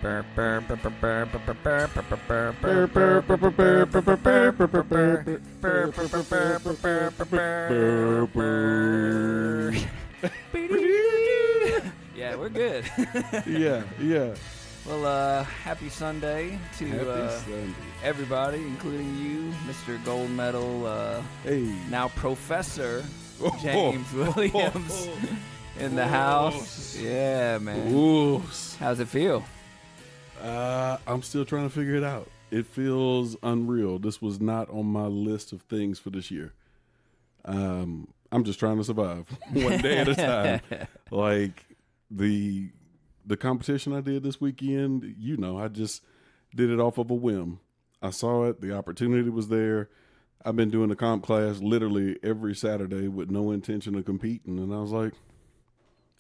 Yeah, we're good. Yeah. Well, happy Sunday to everybody, including you, Mr. Gold Medal, now Professor James Williams in the house. Yeah, man. How's it feel? I'm still trying to figure it out. It feels unreal. This was not on my list of things for this year. I'm just trying to survive one day at a time. Like the competition I did this weekend, I just did it off of a whim. I saw it. The opportunity was there. I've been doing the comp class literally every Saturday with no intention of competing. And I was like,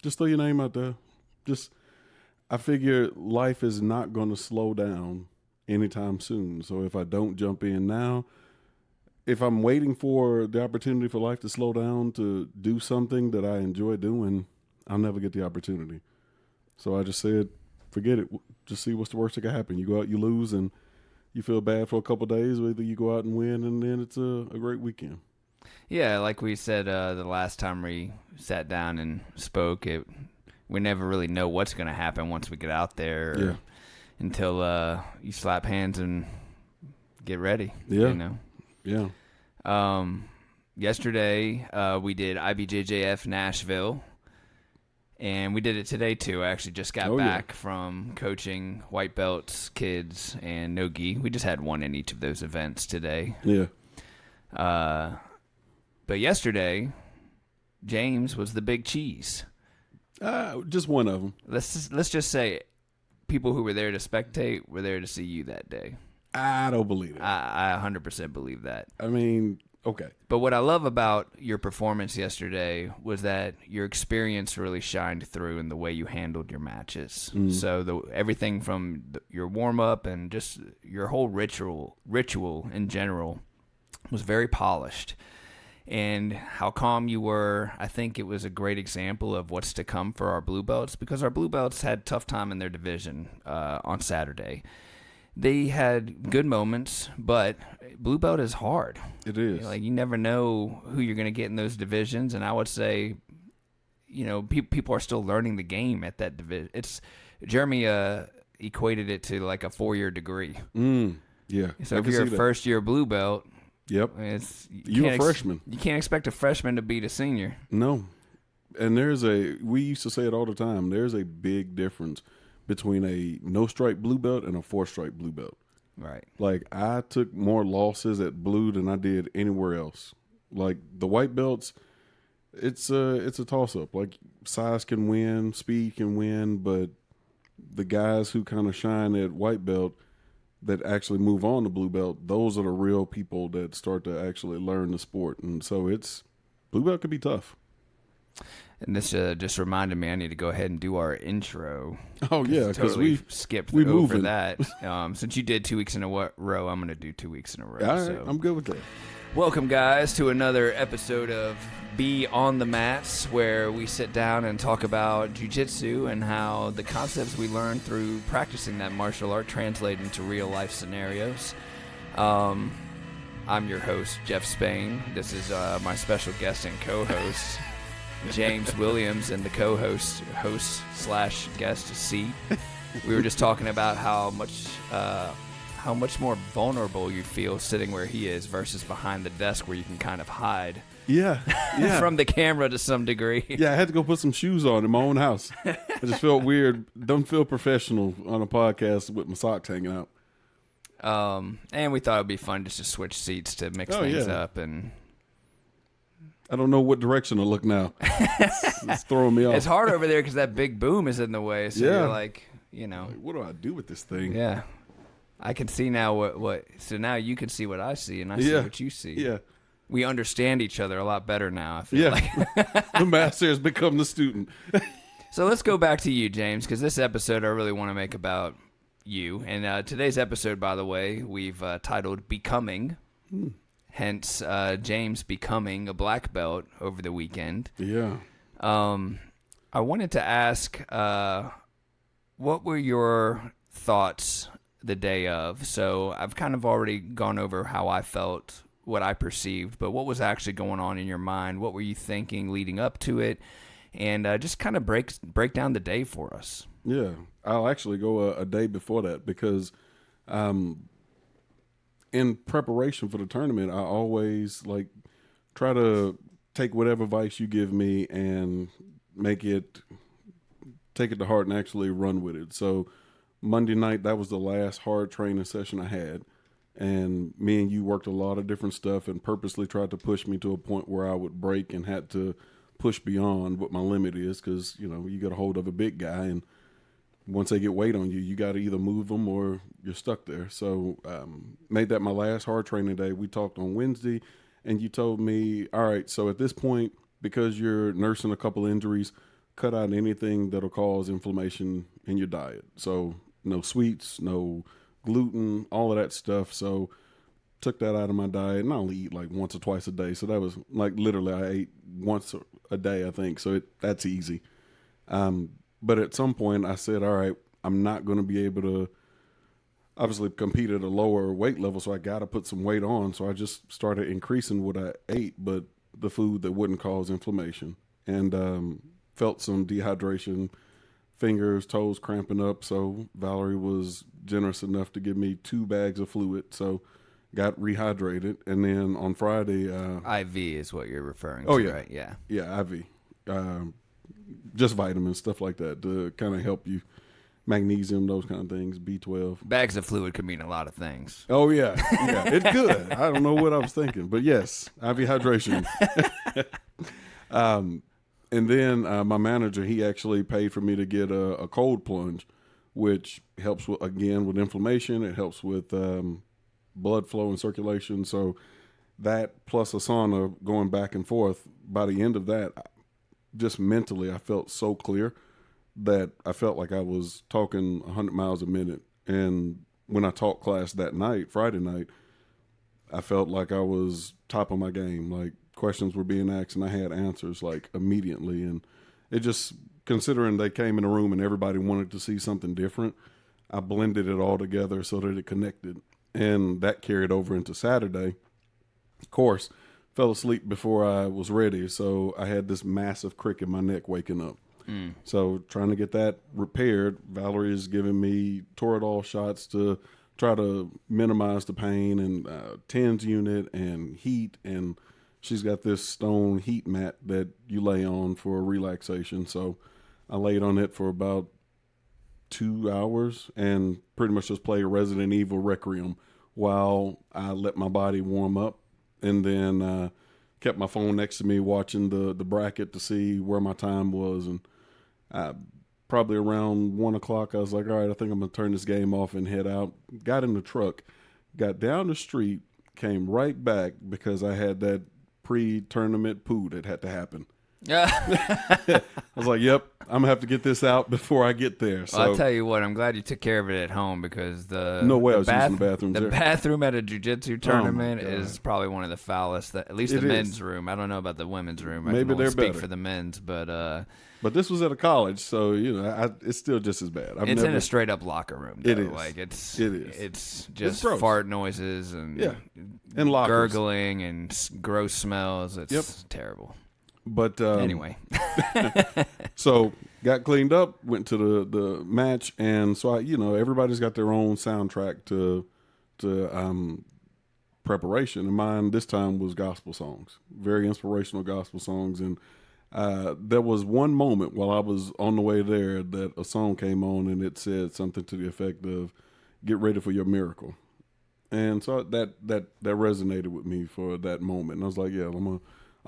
just throw your name out there. I figure life is not going to slow down anytime soon. So if I don't jump in now, if I'm waiting for the opportunity for life to slow down to do something that I enjoy doing, I'll never get the opportunity. So I just said, forget it. Just see what's the worst that can happen. You go out, you lose, and you feel bad for a couple of days. Or either you go out and win, and then it's a great weekend. Yeah, like we said the last time we sat down and spoke, we never really know what's going to happen once we get out there until you slap hands and get ready. Yeah. Yeah. Yesterday, we did IBJJF Nashville. And we did it today, too. I actually just got back from coaching white belts, kids, and no-gi. We just had one in each of those events today. Yeah. But yesterday, James was the big cheese. Just one of them. Let's just say people who were there to spectate were there to see you that day. I don't believe it. I 100% believe that. I mean, okay. But what I love about your performance yesterday was that your experience really shined through in the way you handled your matches. Mm. So everything from your warm-up and just your whole ritual in general was very polished. And how calm you were, I think it was a great example of what's to come for our blue belts, because our blue belts had a tough time in their division on Saturday. They had good moments, but blue belt is hard. It is. Like, you never know who you're going to get in those divisions, and I would say, people are still learning the game at that division. Jeremy equated it to like a 4-year degree. Yeah. So if you're a first-year blue belt, yep, you're a freshman. You can't expect a freshman to beat a senior. No, and we used to say it all the time. There's a big difference between a no-stripe blue belt and a 4-stripe blue belt. Right. Like, I took more losses at blue than I did anywhere else. Like, the white belts, it's a toss-up. Like, size can win, speed can win, but the guys who kind of shine at white belt that actually move on to blue belt, those are the real people that start to actually learn the sport. And so blue belt could be tough. And this just reminded me I need to go ahead and do our intro. Oh, yeah, because we skipped over that. Since you did 2 weeks in a row, I'm going to do 2 weeks in a row. All right, I'm good with that. Welcome, guys, to another episode of Be on the Mats, where we sit down and talk about Jiu-Jitsu and how the concepts we learn through practicing that martial art translate into real-life scenarios. I'm your host, Jeff Spain. This is my special guest and co-host, James Williams, and the co-host, host/guest C. We were just talking about how much more vulnerable you feel sitting where he is versus behind the desk where you can kind of hide. Yeah. From the camera to some degree. Yeah, I had to go put some shoes on in my own house. I just felt weird. Don't feel professional on a podcast with my socks hanging out. And we thought it'd be fun just to switch seats to mix things up. And I don't know what direction to look now. It's throwing me off. It's hard over there because that big boom is in the way. So you're like, what do I do with this thing? Yeah. I can see now what. So now you can see what I see, and I see what you see. Yeah. We understand each other a lot better now, I feel like. The master has become the student. So let's go back to you, James, because this episode I really want to make about you. And today's episode, by the way, we've titled Becoming. Hence, James becoming a black belt over the weekend. Yeah. I wanted to ask, what were your thoughts the day of. So I've kind of already gone over how I felt, what I perceived, but what was actually going on in your mind? What were you thinking leading up to it? And just kind of break down the day for us. Yeah, I'll actually go a day before that because in preparation for the tournament, I always try to take whatever advice you give me and take it to heart and actually run with it. So Monday night, that was the last hard training session I had. And me and you worked a lot of different stuff and purposely tried to push me to a point where I would break and had to push beyond what my limit is because, you get a hold of a big guy and once they get weight on you, you got to either move them or you're stuck there. So made that my last hard training day. We talked on Wednesday and you told me, all right, so at this point, because you're nursing a couple injuries, cut out anything that'll cause inflammation in your diet. So no sweets, no gluten, all of that stuff. So took that out of my diet and I only eat like once or twice a day. So that was literally I ate once a day, I think. So that's easy. But at some point I said, all right, I'm not going to be able to obviously compete at a lower weight level. So I got to put some weight on. So I just started increasing what I ate, but the food that wouldn't cause inflammation, and felt some dehydration, fingers, toes cramping up. So Valerie was generous enough to give me 2 bags of fluid. So got rehydrated. And then on Friday, IV is what you're referring to, oh yeah, right? Yeah. Yeah. IV, just vitamins, stuff like that to kind of help you, magnesium, those kind of things, B12. Bags of fluid could mean a lot of things. Oh yeah. Yeah. It could. I don't know what I was thinking, but yes, IV hydration. And then my manager, he actually paid for me to get a cold plunge, which helps with inflammation. It helps with blood flow and circulation. So that plus a sauna going back and forth, by the end of that, just mentally, I felt so clear that I felt like I was talking 100 miles a minute. And when I taught class that night, Friday night, I felt like I was top of my game. Like questions were being asked and I had answers like immediately. And it just, considering they came in the room and everybody wanted to see something different, I blended it all together so that it connected. And that carried over into Saturday. Of course, fell asleep before I was ready. So I had this massive crick in my neck waking up. So trying to get that repaired, Valerie is giving me Toradol shots to try to minimize the pain, and TENS unit and heat. And she's got this stone heat mat that you lay on for relaxation. So I laid on it for about 2 hours and pretty much just played Resident Evil Requiem while I let my body warm up, and then kept my phone next to me watching the bracket to see where my time was. And probably around 1 o'clock, I was like, all right, I think I'm going to turn this game off and head out. Got in the truck, got down the street, came right back because I had that pre-tournament poo that had to happen. I was like, yep, I'm going to have to get this out before I get there. So, well, I'll tell you what, I'm glad you took care of it at home because no way I was using the bathrooms there. Bathroom at a jiu-jitsu tournament is probably one of the foulest, at least the men's room. I don't know about the women's room. Maybe I can only they're speak better for the men's, but this was at a college, so it's still just as bad. It's in a straight up locker room. Though. It is. Like it is. It's just fart noises and and gurgling and gross smells. It's terrible. But anyway, so got cleaned up, went to the match, and so everybody's got their own soundtrack to preparation, and mine this time was gospel songs, very inspirational gospel songs. And there was one moment while I was on the way there that a song came on and it said something to the effect of "Get ready for your miracle," and so that resonated with me for that moment. And I was like, yeah, I'm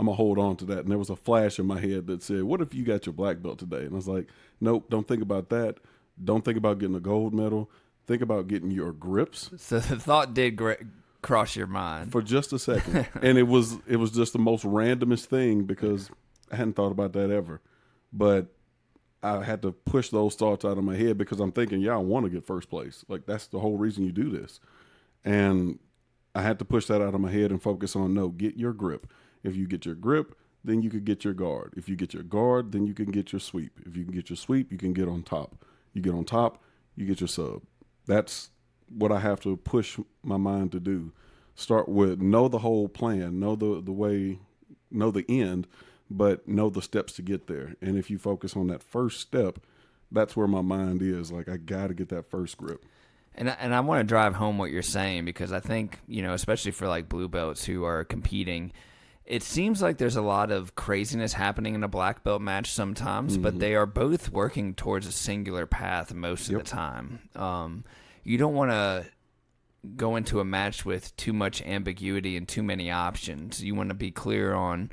gonna hold on to that. And there was a flash in my head that said, what if you got your black belt today? And I was like, nope, don't think about that. Don't think about getting a gold medal. Think about getting your grips. So the thought did cross your mind for just a second. And it was just the most randomest thing because I hadn't thought about that ever. But I had to push those thoughts out of my head because I'm thinking, I want to get first place. Like, that's the whole reason you do this. And I had to push that out of my head and focus on, no, get your grip. If you get your grip, then you could get your guard. If you get your guard, then you can get your sweep. If you can get your sweep, you can get on top. You get on top, you get your sub. That's what I have to push my mind to do. Start with know the whole plan, know the way, know the end, but know the steps to get there. And if you focus on that first step, that's where my mind is. Like, I got to get that first grip. And I want to drive home what you're saying, because I think, especially for like blue belts who are competing, it seems like there's a lot of craziness happening in a black belt match sometimes, but they are both working towards a singular path most of the time. You don't want to go into a match with too much ambiguity and too many options. You want to be clear on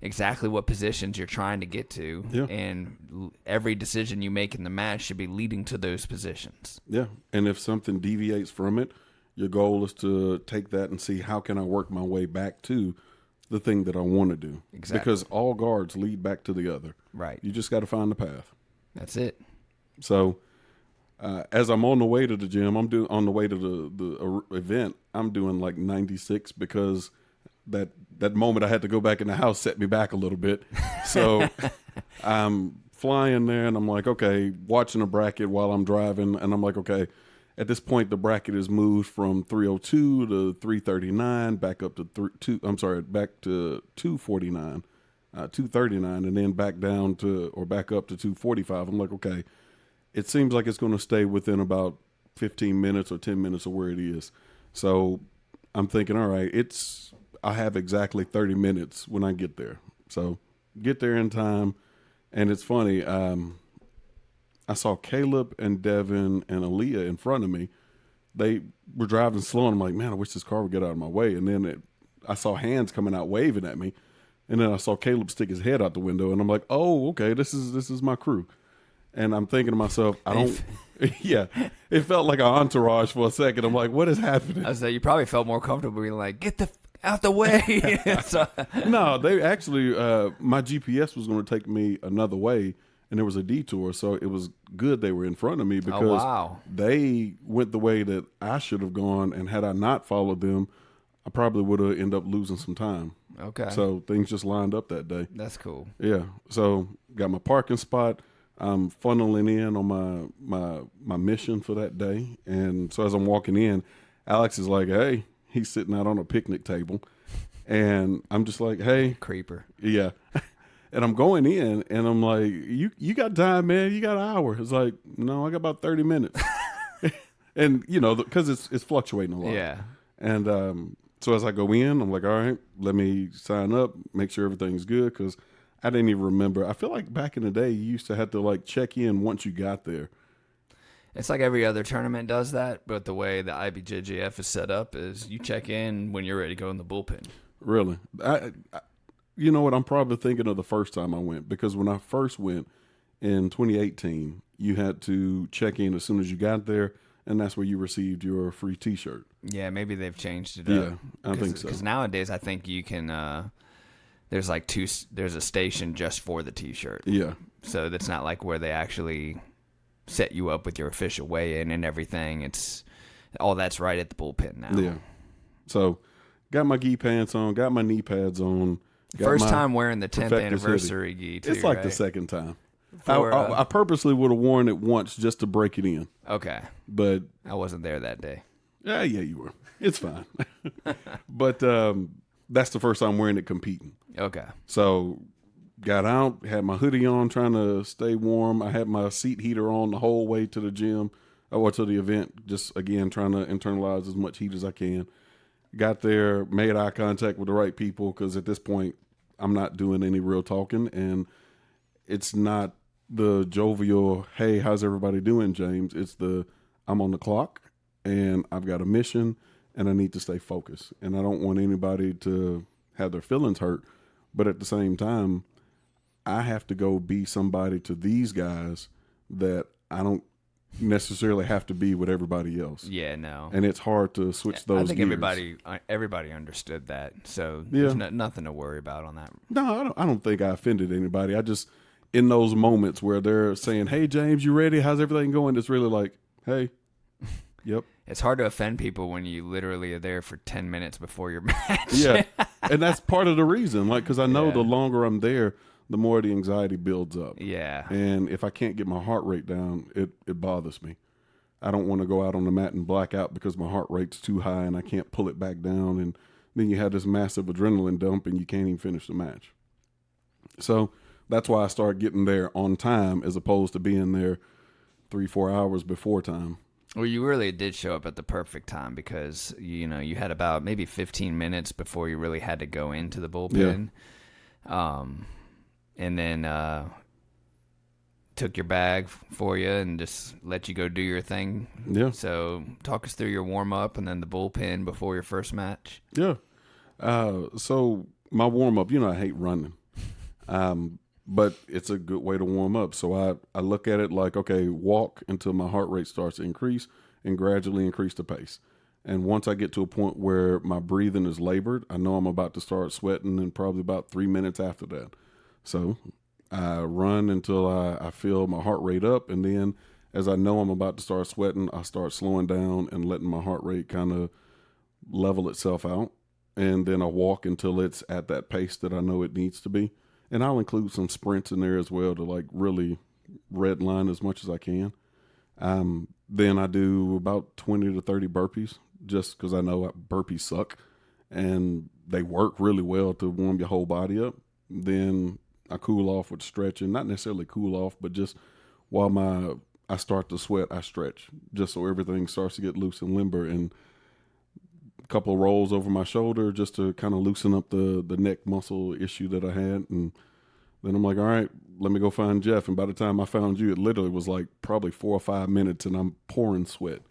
exactly what positions you're trying to get to, and every decision you make in the match should be leading to those positions. Yeah, and if something deviates from it, your goal is to take that and see how can I work my way back to the thing that I want to do. Exactly. Because all guards lead back to the other. Right. You just got to find the path. That's it. So as I'm on the way to the gym, on the way to the event, I'm doing like 96 because that moment I had to go back in the house set me back a little bit. So I'm flying there and I'm like, okay, watching a bracket while I'm driving. And I'm like, okay, at this point, the bracket is moved from 302 to 339, back up to back to 249, 239, and then back down to, or back up to 245. I'm like, okay, it seems like it's going to stay within about 15 minutes or 10 minutes of where it is. So I'm thinking, all right, I have exactly 30 minutes when I get there. So get there in time. And it's funny, I saw Caleb and Devin and Aaliyah in front of me. They were driving slow, and I'm like, man, I wish this car would get out of my way. And then I saw hands coming out waving at me. And then I saw Caleb stick his head out the window, and I'm like, oh, okay, this is my crew. And I'm thinking to myself, yeah, it felt like an entourage for a second. I'm like, what is happening? I was like, you probably felt more comfortable being like, get the out the way. No, they actually, my GPS was going to take me another way, and there was a detour, so it was good they were in front of me because they went the way that I should have gone, and had I not followed them, I probably would have ended up losing some time. Okay. So things just lined up that day. That's cool. Yeah. So got my parking spot. I'm funneling in on my mission for that day. And so as I'm walking in, Alex is like, hey, he's sitting out on a picnic table. And I'm just like, hey. Creeper. Yeah. And I'm going in, and I'm like, you got time, man. You got an hour. It's like, no, I got about 30 minutes. And, because it's fluctuating a lot. Yeah. And so as I go in, I'm like, all right, let me sign up, make sure everything's good, because I didn't even remember. I feel like back in the day, you used to have to, like, check in once you got there. It's like every other tournament does that, but the way the IBJJF is set up is you check in when you're ready to go in the bullpen. Really? You know what? I'm probably thinking of the first time I went, because when I first went in 2018, you had to check in as soon as you got there, and that's where you received your free T-shirt. Yeah, maybe they've changed it up. Yeah, I think so. Because nowadays, I think you can. There's like there's a station just for the T-shirt. Yeah. So that's not like where they actually set you up with your official weigh-in and everything. It's all that's right at the bullpen now. Yeah. So got my gi pants on, got my knee pads on. First time wearing the 10th anniversary gi, too, it's like the second time. I purposely would have worn it once just to break it in. Okay. But I wasn't there that day. Yeah, you were. It's fine. But that's the first time wearing it competing. Okay. So got out, had my hoodie on, trying to stay warm. I had my seat heater on the whole way to the gym or to the event, just, again, trying to internalize as much heat as I can. Got there, made eye contact with the right people, because at this point, I'm not doing any real talking, and it's not the jovial, hey, how's everybody doing, James? It's I'm on the clock, and I've got a mission, and I need to stay focused. And I don't want anybody to have their feelings hurt, but at the same time, I have to go be somebody to these guys that I don't necessarily have to be with everybody else. Yeah, no. And it's hard to switch those I think gears. everybody understood that, so there's nothing to worry about on that. No, I don't think I offended anybody. I just, in those moments where they're saying, hey, James, you ready? How's everything going? It's really like, hey, yep. It's hard to offend people when you literally are there for 10 minutes before your match. Yeah, and that's part of the reason, because I know the longer I'm there, the more the anxiety builds up. Yeah. And if I can't get my heart rate down, it bothers me. I don't want to go out on the mat and black out because my heart rate's too high and I can't pull it back down. And then you have this massive adrenaline dump and you can't even finish the match. So that's why I started getting there on time as opposed to being there 3-4 hours before time. Well, you really did show up at the perfect time because, you know, you had about maybe 15 minutes before you really had to go into the bullpen. Yeah. And then took your bag for you and just let you go do your thing. Yeah. So talk us through your warm-up and then the bullpen before your first match. Yeah. So my warm-up, you know, I hate running. But it's a good way to warm up. So I look at it like, okay, walk until my heart rate starts to increase and gradually increase the pace. And once I get to a point where my breathing is labored, I know I'm about to start sweating in probably about 3 minutes after that. So I run until I feel my heart rate up. And then as I know I'm about to start sweating, I start slowing down and letting my heart rate kind of level itself out. And then I walk until it's at that pace that I know it needs to be. And I'll include some sprints in there as well to like really red line as much as I can. Then I do about 20 to 30 burpees just because I know burpees suck and they work really well to warm your whole body up. Then I cool off with stretching, not necessarily cool off, but just while I start to sweat, I stretch just so everything starts to get loose and limber, and a couple of rolls over my shoulder just to kind of loosen up the neck muscle issue that I had. And then I'm like, all right, let me go find Jeff. And by the time I found you, it literally was like probably 4 or 5 minutes and I'm pouring sweat.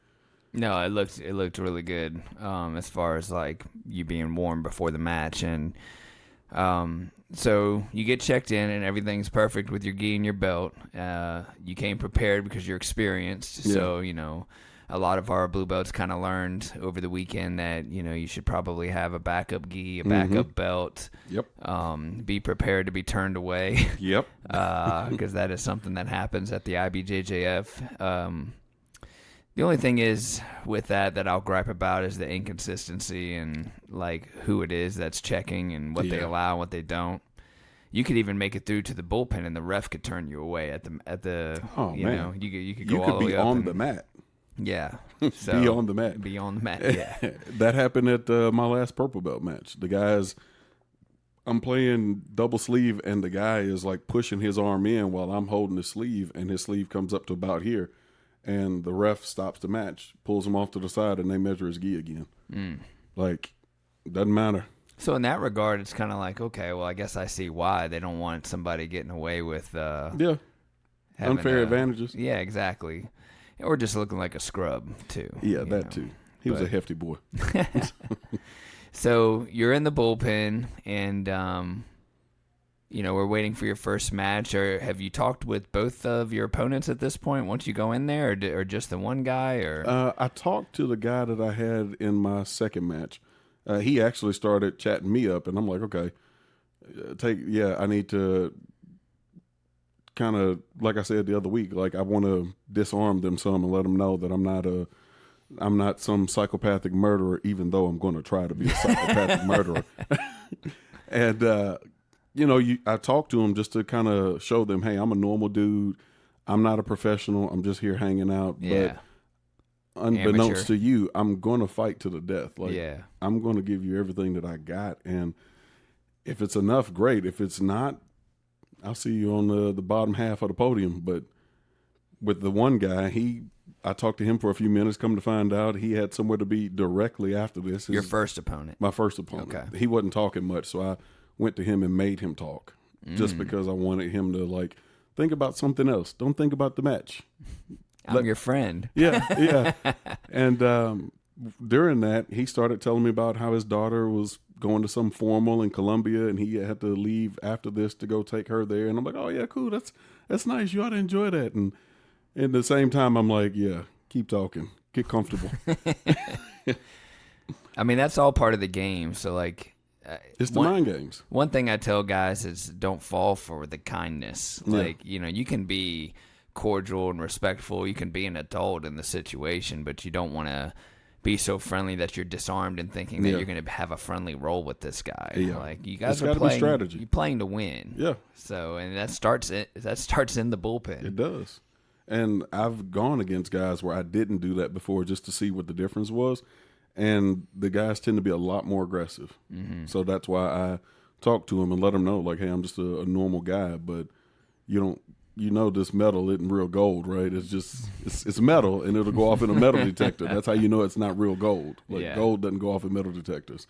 No, it looked really good as far as like you being warm before the match. And so you get checked in and everything's perfect with your gi and your belt. You came prepared because you're experienced. Yeah. So, you know, a lot of our blue belts kind of learned over the weekend that, you know, you should probably have a backup gi, a backup belt. Yep. Be prepared to be turned away. Yep. Because that is something that happens at the IBJJF. The only thing is with that I'll gripe about is the inconsistency and like who it is that's checking and what they allow and what they don't. You could even make it through to the bullpen and the ref could turn you away at the oh, you man. know, you could go all the way up on the mat. Yeah. So, be on the mat. Be on the mat, yeah. That happened at my last purple belt match. The guys, I'm playing double sleeve and the guy is like pushing his arm in while I'm holding his sleeve and his sleeve comes up to about here. And the ref stops the match, pulls him off to the side, and they measure his gi again. Like, doesn't matter. So in that regard, it's kind of like, okay, well, I guess I see why they don't want somebody getting away with unfair advantages. Yeah, exactly. Or just looking like a scrub, too. Yeah, that too. He was a hefty boy. So you're in the bullpen, and you know, we're waiting for your first match. Or have you talked with both of your opponents at this point once you go in there, or just the one guy? Or I talked to the guy that I had in my second match. He actually started chatting me up, and I'm like, okay, I need to kind of, like I said the other week, like I want to disarm them some and let them know that I'm not some psychopathic murderer, even though I'm going to try to be a psychopathic murderer. And you know, I talked to them just to kind of show them, hey, I'm a normal dude. I'm not a professional. I'm just here hanging out. Yeah. But unbeknownst to you, I'm going to fight to the death. Like, yeah. I'm going to give you everything that I got. And if it's enough, great. If it's not, I'll see you on the bottom half of the podium. But with the one guy, I talked to him for a few minutes, come to find out he had somewhere to be directly after this. Your first opponent. My first opponent. Okay. He wasn't talking much, so I went to him and made him talk just because I wanted him to like think about something else. Don't think about the match. I'm your friend. Yeah. And during that, he started telling me about how his daughter was going to some formal in Colombia and he had to leave after this to go take her there. And I'm like, oh yeah, cool. That's nice. You ought to enjoy that. And at the same time, I'm like, yeah, keep talking. Get comfortable. I mean, that's all part of the game. So like, it's the mind games. One thing I tell guys is don't fall for the kindness. Yeah. Like, you know, you can be cordial and respectful. You can be an adult in the situation, but you don't want to be so friendly that you're disarmed and thinking that you're going to have a friendly role with this guy. Yeah. Like, you guys it's are playing strategy. You're playing to win. Yeah. So, and that starts in the bullpen. It does. And I've gone against guys where I didn't do that before just to see what the difference was. And the guys tend to be a lot more aggressive. Mm-hmm. So that's why I talk to them and let them know, like, hey, I'm just a normal guy, but this metal isn't real gold, right? It's just, it's metal, and it'll go off in a metal detector. That's how you know it's not real gold. Like, gold doesn't go off in metal detectors.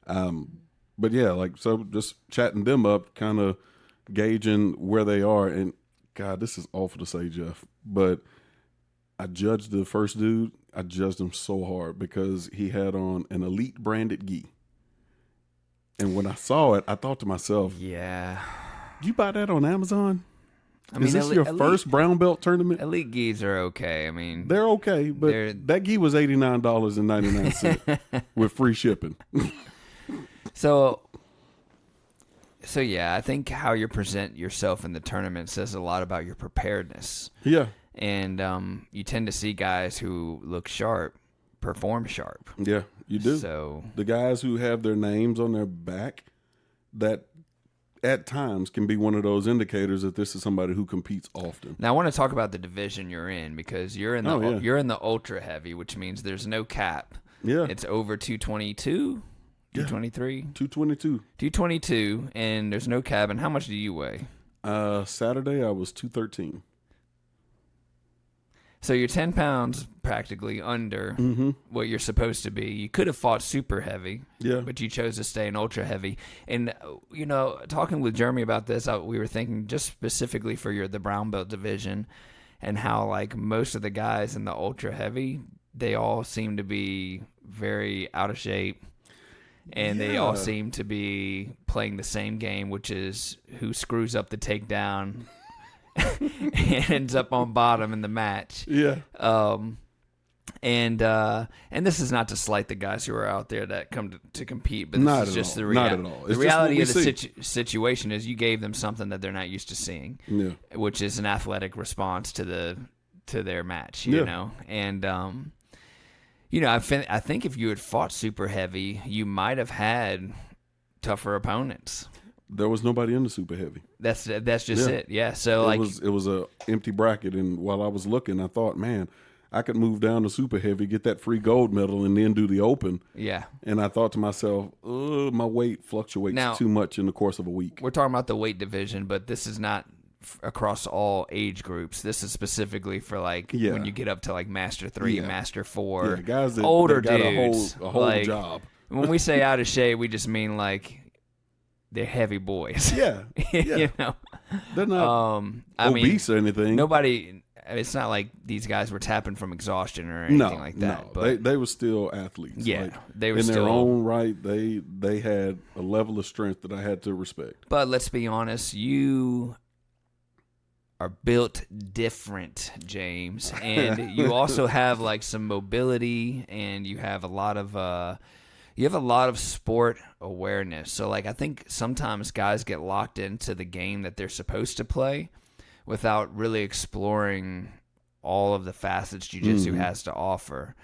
But yeah, like, so just chatting them up, kind of gauging where they are. And God, this is awful to say, Jeff, but I judged the first dude. I judged him so hard because he had on an Elite branded gi. And when I saw it, I thought to myself, yeah, did you buy that on Amazon? I mean, is this your first brown belt tournament? Elite gis are okay. I mean, they're okay, but that gi was $89.99 with free shipping. So yeah, I think how you present yourself in the tournament says a lot about your preparedness. Yeah. And you tend to see guys who look sharp perform sharp. Yeah, you do. So the guys who have their names on their back, that at times can be one of those indicators that this is somebody who competes often. Now I want to talk about the division you're in, because you're in the ultra heavy, which means there's no cap. Yeah. It's over 222, 223, 222. 222, and there's no cap. And how much do you weigh? Saturday I was 213. So you're 10 pounds practically under what you're supposed to be. You could have fought super heavy, but you chose to stay in ultra heavy. And, talking with Jeremy about this, we were thinking just specifically for the brown belt division, and how, like, most of the guys in the ultra heavy, they all seem to be very out of shape. And they all seem to be playing the same game, which is who screws up the takedown and ends up on bottom in the match. Yeah. And this is not to slight the guys who are out there that come to compete, but not this is just the not at all. The reality of the situation is you gave them something that they're not used to seeing, which is an athletic response to their match, you know. And I think if you had fought super heavy, you might have had tougher opponents. There was nobody in the super heavy. That's just it. Yeah. So it was a empty bracket, and while I was looking, I thought, man, I could move down to super heavy, get that free gold medal, and then do the open. Yeah. And I thought to myself, my weight fluctuates too much in the course of a week. We're talking about the weight division, but this is not across all age groups. This is specifically for when you get up to like Master 3, Master 4, guys that older got dudes, a whole job. When we say out of shape, we just mean like they're heavy boys. Yeah. You know, they're not obese or anything. Nobody. It's not like these guys were tapping from exhaustion or anything like that. No, but they were still athletes. Yeah, they were in still, their own right. They had a level of strength that I had to respect. But let's be honest, you are built different, James, and you also have like some mobility, and you have a lot of sport awareness. So like I think sometimes guys get locked into the game that they're supposed to play without really exploring all of the facets jiu-jitsu has to offer.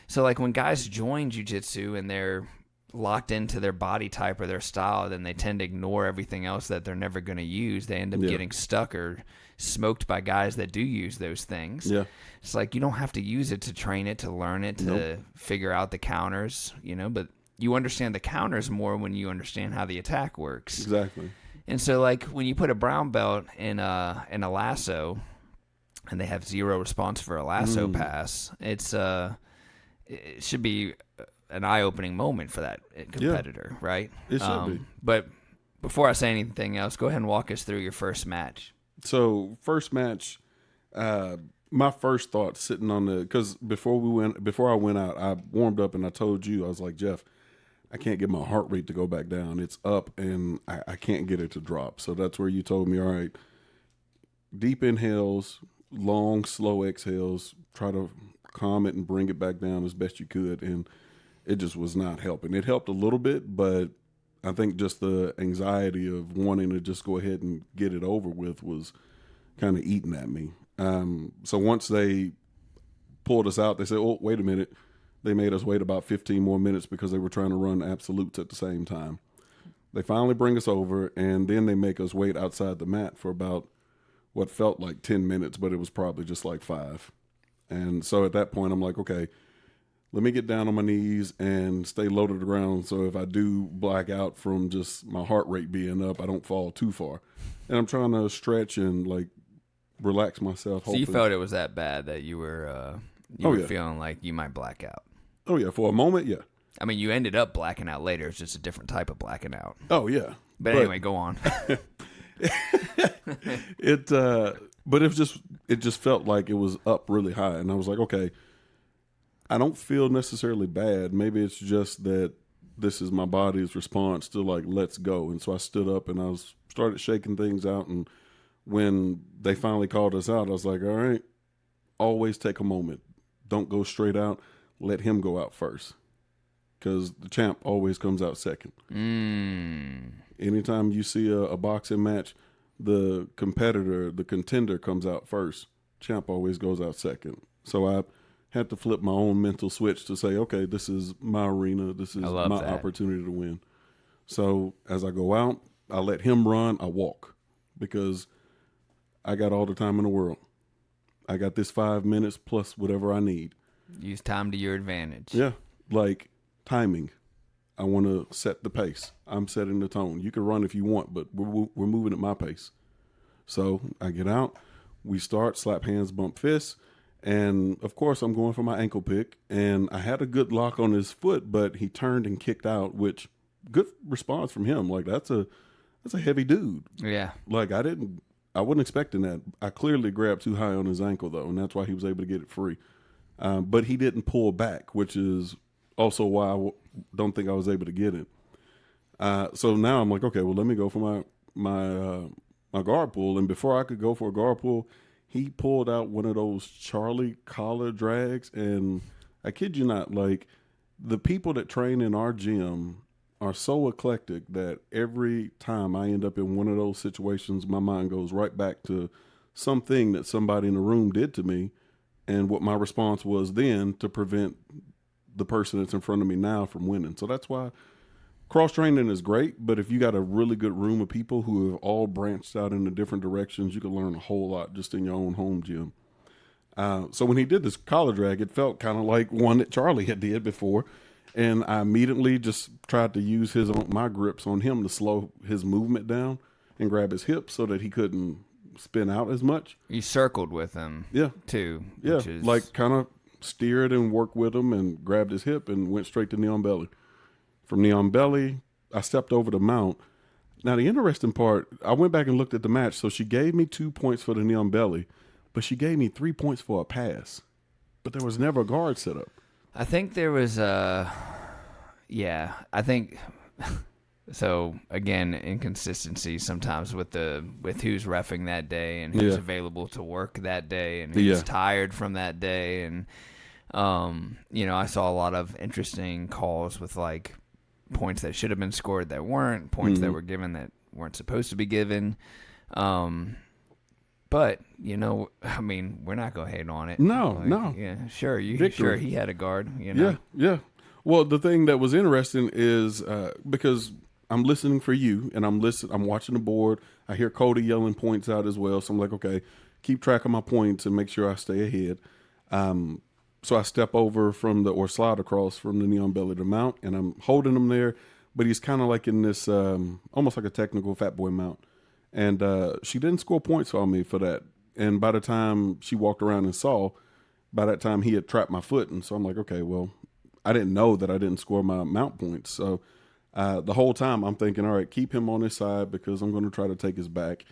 So like when guys join jiu-jitsu and they're locked into their body type or their style, then they tend to ignore everything else that they're never going to use. They end up getting stuck or smoked by guys that do use those things. Yeah. It's like you don't have to use it to train it, to learn it, to figure out the counters, but you understand the counters more when you understand how the attack works. Exactly. And so, like, when you put a brown belt in a lasso, and they have zero response for a lasso pass, it should be an eye-opening moment for that competitor, right? It should be. But before I say anything else, go ahead and walk us through your first match. So, first match, my first thought sitting on because before I went out, I warmed up and I told you, I was like, Jeff, I can't get my heart rate to go back down. It's up, and I can't get it to drop. So that's where you told me, all right, deep inhales, long, slow exhales, try to calm it and bring it back down as best you could. And it just was not helping. It helped a little bit, but I think just the anxiety of wanting to just go ahead and get it over with was kind of eating at me. So once they pulled us out, they said, oh, wait a minute. They made us wait about 15 more minutes because they were trying to run absolutes at the same time. They finally bring us over, and then they make us wait outside the mat for about what felt like 10 minutes, but it was probably just like 5. And so at that point, I'm like, okay, let me get down on my knees and stay low to the ground. So if I do black out from just my heart rate being up, I don't fall too far. And I'm trying to stretch and like relax myself. So you felt it was that bad that you were feeling like you might black out. Oh yeah. For a moment. Yeah. I mean, you ended up blacking out later. It's just a different type of blacking out. Oh yeah. But anyway, go on. But it just felt like it was up really high. And I was like, okay, I don't feel necessarily bad. Maybe it's just that this is my body's response to like, let's go. And so I stood up and started shaking things out. And when they finally called us out, I was like, all right, always take a moment. Don't go straight out. Let him go out first. Because the champ always comes out second. Anytime you see a boxing match, the contender comes out first. Champ always goes out second. So I had to flip my own mental switch to say, okay, this is my arena. This is my opportunity to win. So as I go out, I let him run. I walk because I got all the time in the world. I got this 5 minutes plus whatever I need. Use time to your advantage. Yeah, like timing. I want to set the pace. I'm setting the tone. You can run if you want, but we're moving at my pace. So I get out. We start, slap hands, bump fists. And, of course, I'm going for my ankle pick. And I had a good lock on his foot, but he turned and kicked out, which good response from him. Like, that's a heavy dude. Yeah. Like, I wasn't expecting that. I clearly grabbed too high on his ankle, though, and that's why he was able to get it free. But he didn't pull back, which is also why I don't think I was able to get it. So now I'm like, okay, well, let me go for my guard pull. And before I could go for a guard pull, he pulled out one of those Charlie collar drags. And I kid you not, like the people that train in our gym are so eclectic that every time I end up in one of those situations, my mind goes right back to something that somebody in the room did to me and what my response was then to prevent the person that's in front of me now from winning. So that's why cross training is great, but if you got a really good room of people who have all branched out into different directions, you can learn a whole lot just in your own home gym. So when he did this collar drag, it felt kind of like one that Charlie had did before, and I immediately just tried to use my grips on him to slow his movement down and grab his hips so that he couldn't spin out as much. You circled with him, too. Yeah, which is... like kind of steered and worked with him and grabbed his hip and went straight to knee on belly. From knee on belly, I stepped over the mount. Now, the interesting part, I went back and looked at the match. So she gave me 2 points for the knee on belly, but she gave me 3 points for a pass. But there was never a guard set up. I think there was I think so. Again, inconsistency sometimes with who's reffing that day and who's available to work that day and who's tired from that day. And I saw a lot of interesting calls with like points that should have been scored that weren't, points that were given that weren't supposed to be given. But I mean, we're not gonna hate on it. No. Yeah, sure. Sure, he had a guard. Yeah. Well, the thing that was interesting is because I'm listening for you, and I'm watching the board. I hear Cody yelling points out as well, so I'm like, okay, keep track of my points and make sure I stay ahead. So I step over or slide across from the knee on belly to mount, and I'm holding him there, but he's kind of like in this almost like a technical fat boy mount. And she didn't score points on me for that. And by the time she walked around and saw, by that time he had trapped my foot. And so I'm like, okay, well, I didn't know that I didn't score my mount points. So the whole time I'm thinking, all right, keep him on his side because I'm going to try to take his back.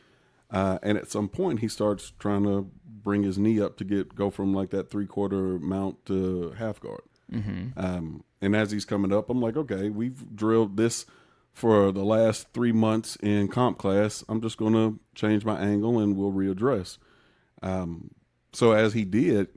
And at some point he starts trying to bring his knee up to go from like that 3/4 mount to half guard. Mm-hmm. And as he's coming up, I'm like, okay, we've drilled this for the last 3 months in comp class. I'm just going to change my angle and we'll readdress. So as he did,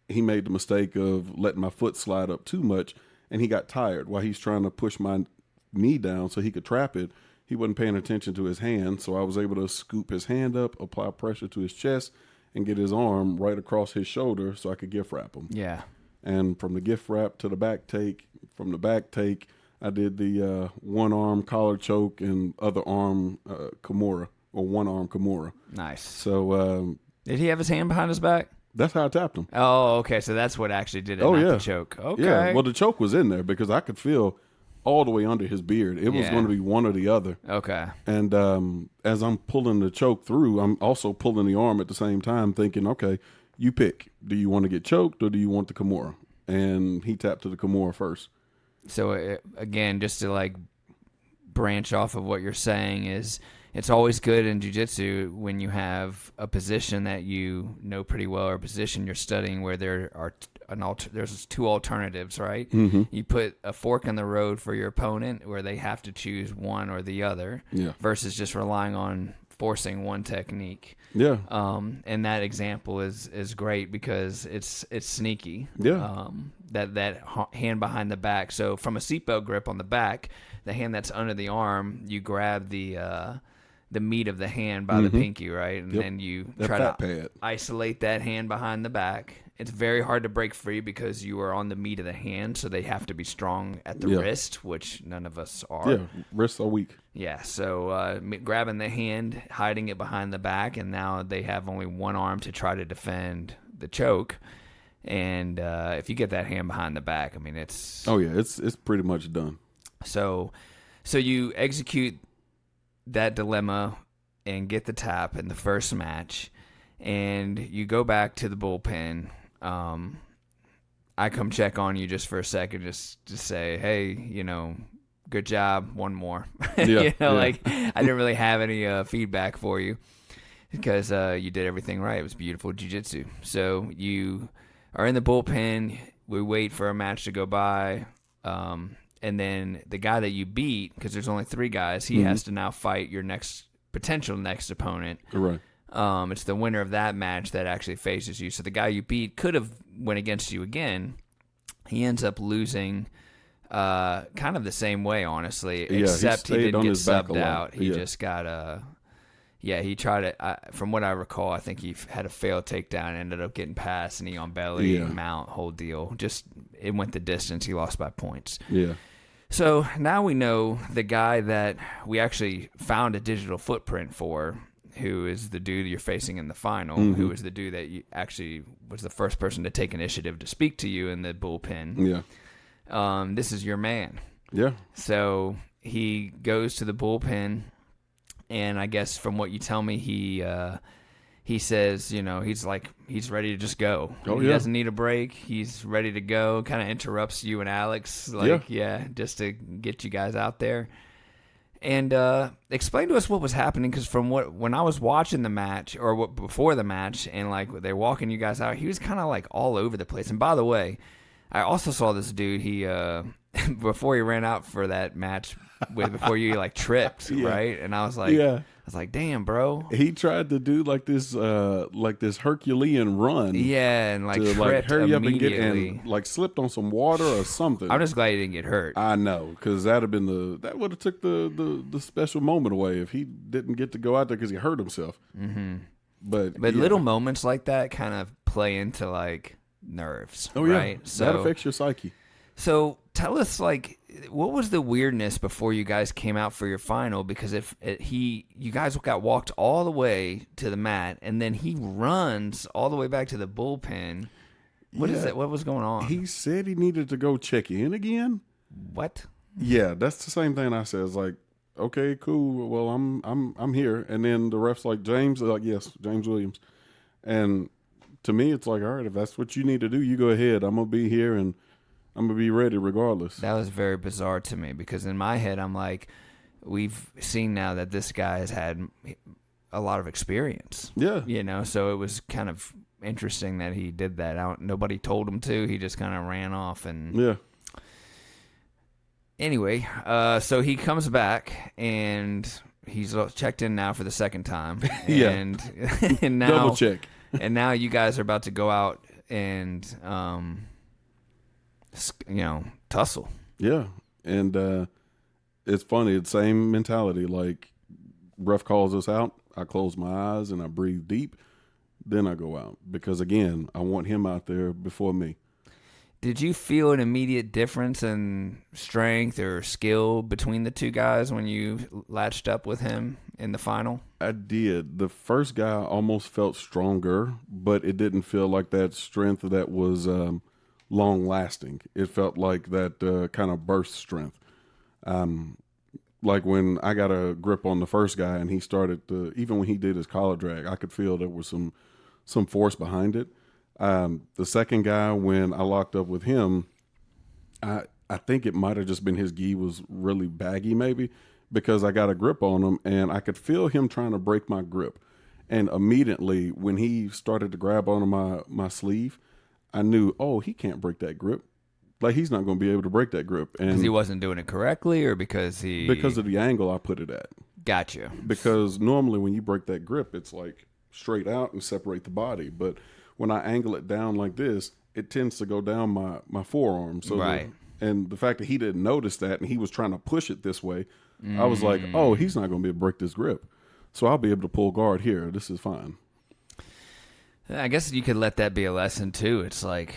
he made the mistake of letting my foot slide up too much, and he got tired while he's trying to push my knee down so he could trap it. He wasn't paying attention to his hand, so I was able to scoop his hand up, apply pressure to his chest, and get his arm right across his shoulder so I could gift wrap him. Yeah. And from the gift wrap to the back take, from the back take, I did the one-arm collar choke and other arm Kimura or one-arm Kimura. Nice. So did he have his hand behind his back? that's how I tapped him. Oh, okay. So that's what actually did it, not the choke. Okay. Yeah, well, the choke was in there because I could feel all the way under his beard. It was going to be one or the other. Okay. And as I'm pulling the choke through, I'm also pulling the arm at the same time thinking, okay, you pick. Do you want to get choked or do you want the Kimura? And he tapped to the Kimura first. So, again, just to like branch off of what you're saying is it's always good in jiu-jitsu when you have a position that you know pretty well or a position you're studying where there are there's two alternatives, right? Mm-hmm. You put a fork in the road for your opponent where they have to choose one or the other versus just relying on forcing one technique. Yeah. And that example is great because it's sneaky. Yeah. That hand behind the back. So from a seatbelt grip on the back, the hand that's under the arm, you grab the meat of the hand by the pinky, right? And then you try to isolate that hand behind the back. It's very hard to break free because you are on the meat of the hand, so they have to be strong at the wrist, which none of us are. Yeah, wrists are weak. Yeah, so grabbing the hand, hiding it behind the back, and now they have only one arm to try to defend the choke. And if you get that hand behind the back, I mean, it's... Oh, yeah, it's pretty much done. So you execute that dilemma and get the tap in the first match, and you go back to the bullpen. I come check on you just for a second, just to say, hey, good job, one more. Like I didn't really have any feedback for you because you did everything right. It was beautiful jiu-jitsu. So you are in the bullpen. We wait for a match to go by. And then the guy that you beat, because there's only 3 guys, he has to now fight your potential next opponent. Right. It's the winner of that match that actually faces you. So the guy you beat could have went against you again. He ends up losing kind of the same way, honestly, except he didn't get subbed out. He just got he tried to, from what I recall, I think he had a failed takedown and ended up getting past, knee on belly, mount, whole deal. Just, it went the distance. He lost by points. Yeah. So now we know the guy that we actually found a digital footprint for, who is the dude you're facing in the final, who is the dude that you actually was the first person to take initiative to speak to you in the bullpen. Yeah. This is your man. Yeah. So he goes to the bullpen, and I guess from what you tell me, he says, he's ready to just go. He doesn't need a break. He's ready to go. Kind of interrupts you and Alex, just to get you guys out there. And explain to us what was happening, because when I was watching the match, or before the match, and like they're walking you guys out, he was kind of like all over the place. And by the way, I also saw this dude. He before he ran out for that match, before you like tripped, right? And I was like, damn, bro. He tried to do like this Herculean run. Yeah, and like to tripped hurry up and immediately. like slipped on some water or something. I'm just glad he didn't get hurt. I know, because that would have took the special moment away if he didn't get to go out there because he hurt himself. Mm-hmm. But little moments like that kind of play into like nerves. Oh yeah, right? So that affects your psyche. So tell us, like, what was the weirdness before you guys came out for your final? Because you guys got walked all the way to the mat, and then he runs all the way back to the bullpen. What is that? What was going on? He said he needed to go check in again. What? Yeah, that's the same thing I said. It's like, okay, cool. Well, I'm here, and then the ref's like, James, yes, James Williams, and to me, it's like, all right, if that's what you need to do, you go ahead. I'm gonna be here and I'm going to be ready regardless. That was very bizarre to me, because in my head, I'm like, we've seen now that this guy has had a lot of experience. Yeah. So it was kind of interesting that he did that. Nobody told him to. He just kind of ran off. And yeah. Anyway, so he comes back, and he's checked in now for the second time. Yeah. And now, double check. And now you guys are about to go out and... tussle. Yeah. And it's funny. It's the same mentality. Like, ref calls us out. I close my eyes and I breathe deep. Then I go out. Because, again, I want him out there before me. Did you feel an immediate difference in strength or skill between the two guys when you latched up with him in the final? I did. The first guy almost felt stronger, but it didn't feel like that strength that was long lasting. It felt like that kind of burst strength. Like when I got a grip on the first guy and he started to, even when he did his collar drag, I could feel there was some force behind it. The second guy, when I locked up with him, I think it might have just been his gi was really baggy maybe, because I got a grip on him and I could feel him trying to break my grip. And immediately when he started to grab onto my sleeve, I knew, oh, he can't break that grip. Like, he's not going to be able to break that grip. And because he wasn't doing it correctly, or because of the angle I put it at. Gotcha. Because normally when you break that grip, it's like straight out and separate the body. But when I angle it down like this, it tends to go down my forearm. So right. And the fact that he didn't notice that and he was trying to push it this way, I was like, oh, he's not going to be able to break this grip. So I'll be able to pull guard here. This is fine. I guess you could let that be a lesson too. It's like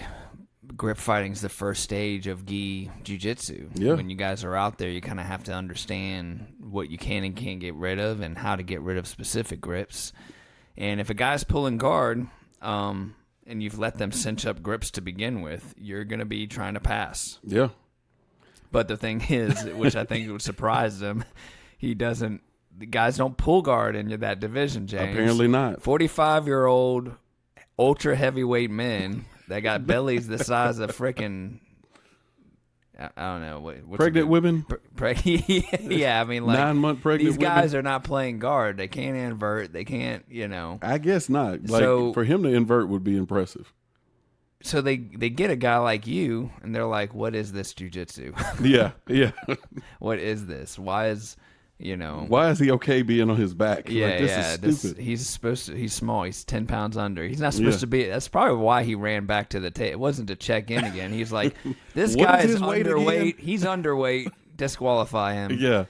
grip fighting is the first stage of gi jiu-jitsu. Yeah. When you guys are out there, you kind of have to understand what you can and can't get rid of and how to get rid of specific grips. And if a guy's pulling guard, and you've let them cinch up grips to begin with, you're going to be trying to pass. Yeah. But the thing is, which I think would surprise him, the guys don't pull guard in that division, James. Apparently not. 45-year-old ultra heavyweight men that got bellies the size of frickin', I don't know. What's pregnant women? Yeah, I mean, like 9-month pregnant these guys are not playing guard. They can't invert. They can't, I guess not. Like, So- for him to invert would be impressive. So they get a guy like you, and they're like, what is this jiu-jitsu? Yeah, yeah. What is this? Why is, Why is he okay being on his back? Yeah, like, this is stupid. He's small. He's 10 pounds under. He's not supposed to be. That's probably why he ran back to the tape. It wasn't to check in again. He's like, this What guy is is his weight underweight. again? He's underweight. Disqualify him. Yeah.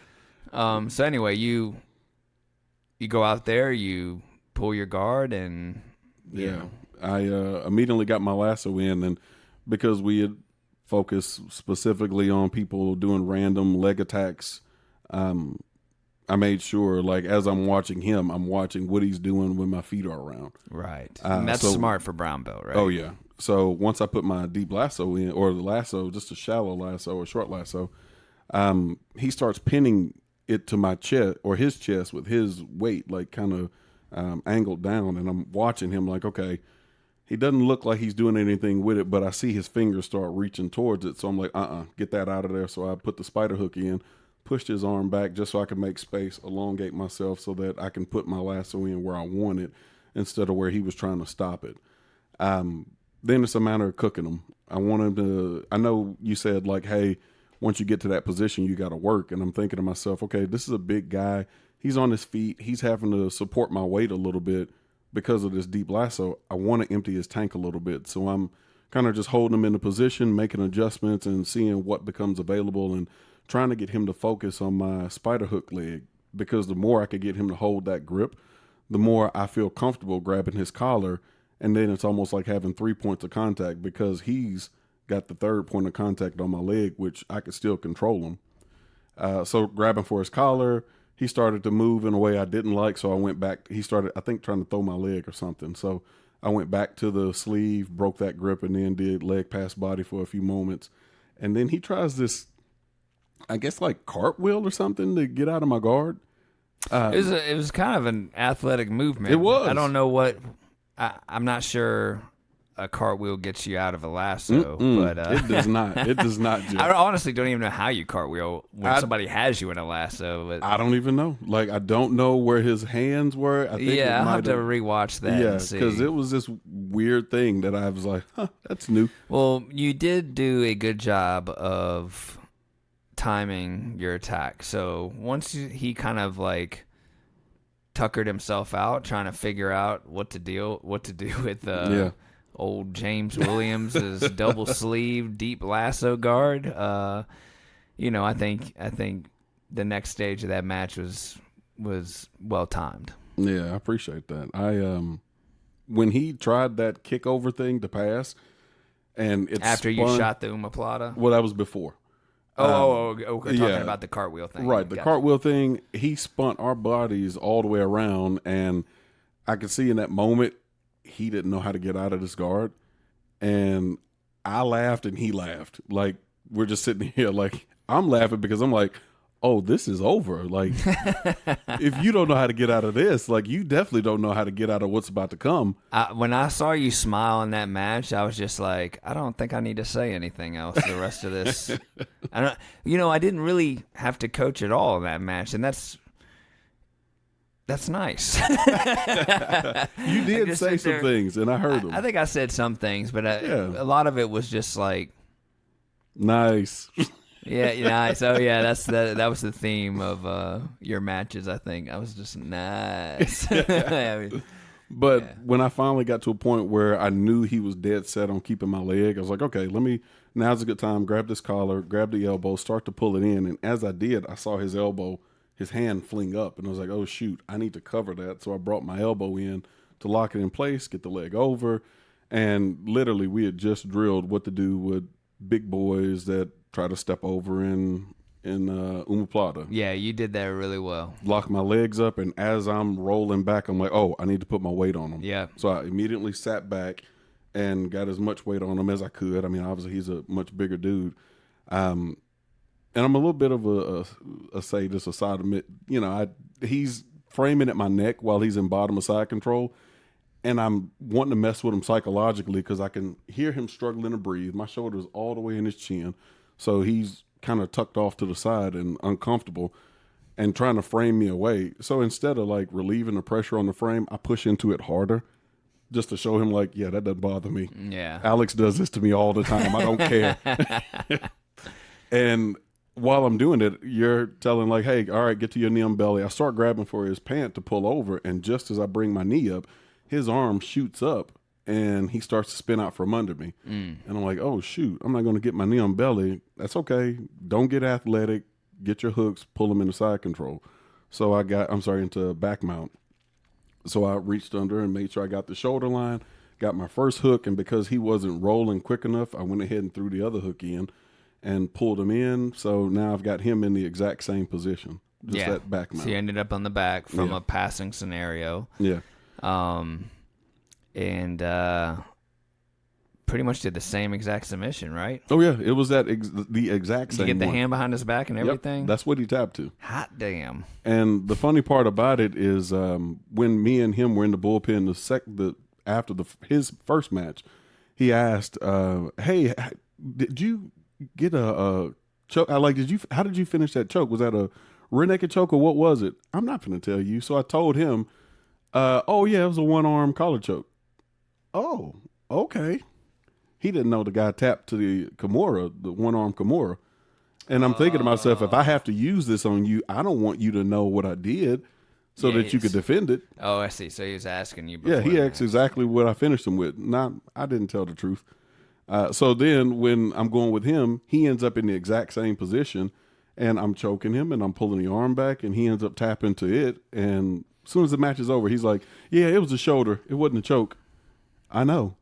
So anyway, you go out there, you pull your guard, and you know. I immediately got my lasso in, and because we had focused specifically on people doing random leg attacks, I made sure, like, as I'm watching him, I'm watching what he's doing when my feet are around. Right. And that's smart for brown belt, right? Oh, yeah. So once I put my deep lasso in, or the lasso, just a shallow lasso or short lasso, he starts pinning it to my chest or his chest with his weight, like kind of angled down. And I'm watching him like, okay, he doesn't look like he's doing anything with it, but I see his fingers start reaching towards it. So I'm like, get that out of there. So I put the spider hook in, pushed his arm back just so I can make space, elongate myself so that I can put my lasso in where I want it instead of where he was trying to stop it. Then it's a matter of cooking him. I want him to, I know you said like, hey, once you get to that position, you got to work. And I'm thinking to myself, okay, this is a big guy. He's on his feet. He's having to support my weight a little bit because of this deep lasso. I want to empty his tank a little bit. So I'm kind of just holding him in a position, making adjustments and seeing what becomes available and trying to get him to focus on my spider hook leg, because the more I could get him to hold that grip, the more I feel comfortable grabbing his collar. And then it's almost like having 3 points of contact because he's got the third point of contact on my leg, which I could still control him. So grabbing for his collar, he started to move in a way I didn't like. So I went back. He started, I think, trying to throw my leg or something. So I went back to the sleeve, broke that grip, and then did leg past body for a few moments. And then he tries this, I guess, like cartwheel or something to get out of my guard. It was kind of an athletic movement. It was. I don't know what. I'm not sure a cartwheel gets you out of a lasso, but it does not. It does not. Jeff. I honestly don't even know how you cartwheel when somebody has you in a lasso. But I don't even know. Like, I don't know where his hands were. I think I'll have to rewatch that. Yeah, and see. because it was this weird thing that I was like, that's new. Well, you did do a good job of timing your attack. So once he kind of like tuckered himself out, trying to figure out what to do with old James Williams' double sleeve deep lasso guard. I think the next stage of that match was well timed. Yeah, I appreciate that. When he tried that kick over thing to pass, and it after spun, you shot the omoplata. Well, that was before. We're talking yeah. about the cartwheel thing. Right, the cartwheel thing, he spun our bodies all the way around, and I could see in that moment he didn't know how to get out of this guard. And I laughed and he laughed. Like, we're just sitting here, like, I'm laughing because I'm like, oh, this is over. Like, if you don't know how to get out of this, like, you definitely don't know how to get out of what's about to come. When I saw you smile in that match, I was just like, I don't think I need to say anything else the rest of this. I didn't really have to coach at all in that match, and that's nice. You did say some things, and I heard them. I think I said some things, but a lot of it was just like nice. Yeah, nice. Oh yeah, that was the theme of your matches. I think I was just nice. But when I finally got to a point where I knew he was dead set on keeping my leg, I was like, okay, now's a good time. Grab this collar, grab the elbow, start to pull it in. And as I did, I saw his hand fling up, and I was like, oh shoot, I need to cover that. So I brought my elbow in to lock it in place, get the leg over, and literally we had just drilled what to do with big boys that try to step over in omoplata. Yeah, you did that really well. Lock my legs up, and as I'm rolling back, I'm like, oh, I need to put my weight on him. Yeah. So I immediately sat back and got as much weight on him as I could. I mean, obviously he's a much bigger dude. And I'm a little bit of a sadist, a sodomite. He's framing at my neck while he's in bottom of side control, and I'm wanting to mess with him psychologically because I can hear him struggling to breathe. My shoulder's all the way in his chin, so he's kind of tucked off to the side and uncomfortable and trying to frame me away. So instead of like relieving the pressure on the frame, I push into it harder just to show him like, yeah, that doesn't bother me. Yeah. Alex does this to me all the time. I don't care. And while I'm doing it, you're telling like, hey, all right, get to your knee on belly. I start grabbing for his pant to pull over, and just as I bring my knee up, his arm shoots up and he starts to spin out from under me. And I'm like, oh shoot, I'm not going to get my knee on belly. That's okay. Don't get athletic. Get your hooks, pull them into side control. So into back mount. So I reached under and made sure I got the shoulder line, got my first hook, and because he wasn't rolling quick enough, I went ahead and threw the other hook in and pulled him in. So now I've got him in the exact same position. Just that back mount. So you ended up on the back from a passing scenario. Yeah. And pretty much did the same exact submission, right? Oh yeah, it was the exact same. You get the one. hand behind his back and everything. Yep, that's what he tapped to. Hot damn! And the funny part about it is when me and him were in the bullpen after his first match, he asked, "Hey, did you get a choke? How did you finish that choke? Was that a rear naked choke or what was it?" I'm not going to tell you. So I told him, "Oh yeah, it was a one-arm collar choke." Oh, okay. He didn't know the guy tapped to the Kimura, the one-arm Kimura. And I'm thinking to myself, if I have to use this on you, I don't want you to know what I did so that you could defend it. Oh, I see. So he was asking you before. Yeah, he asked exactly what I finished him with. I didn't tell the truth. So then when I'm going with him, he ends up in the exact same position, and I'm choking him, and I'm pulling the arm back, and he ends up tapping to it. And as soon as the match is over, he's like, yeah, it was a shoulder. It wasn't a choke. I know.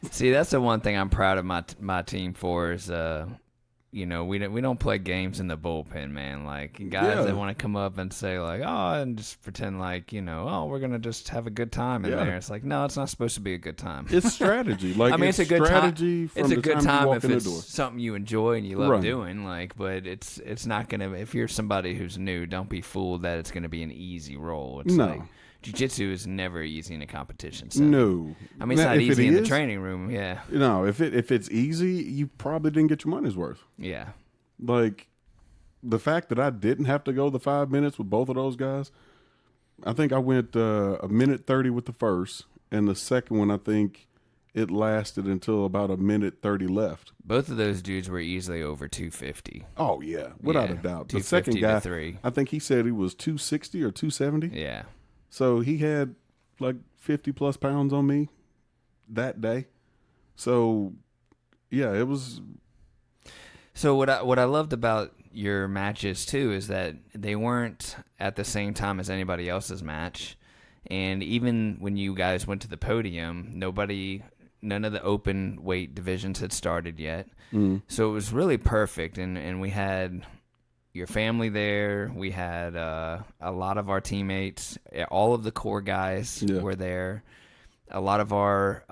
See, that's the one thing I'm proud of my team for is, we don't play games in the bullpen, man. Like guys that want to come up and say like, oh, and just pretend like, we're gonna just have a good time in there. It's like, no, it's not supposed to be a good time. It's strategy. Like, I mean, it's a good strategy. It's a good time if it's something you enjoy and you love doing. Like, but it's not gonna. If you're somebody who's new, don't be fooled that it's gonna be an easy role. It's like Jiu-Jitsu is never easy in a competition setting. No. I mean, it's not easy in the training room, if it's easy, you probably didn't get your money's worth. Yeah. Like, the fact that I didn't have to go the 5 minutes with both of those guys, I think I went a minute 30 with the first, and the second one, I think it lasted until about a minute 30 left. Both of those dudes were easily over 250. Oh, yeah, without a doubt. The second guy, I think he said he was 260 or 270. Yeah. So he had like 50 plus pounds on me that day. So yeah, it was. So what I loved about your matches too is that they weren't at the same time as anybody else's match. And even when you guys went to the podium, nobody none of the open weight divisions had started yet. Mm-hmm. So it was really perfect. And we had your family there. We had a lot of our teammates. All of the core guys were there. A lot of our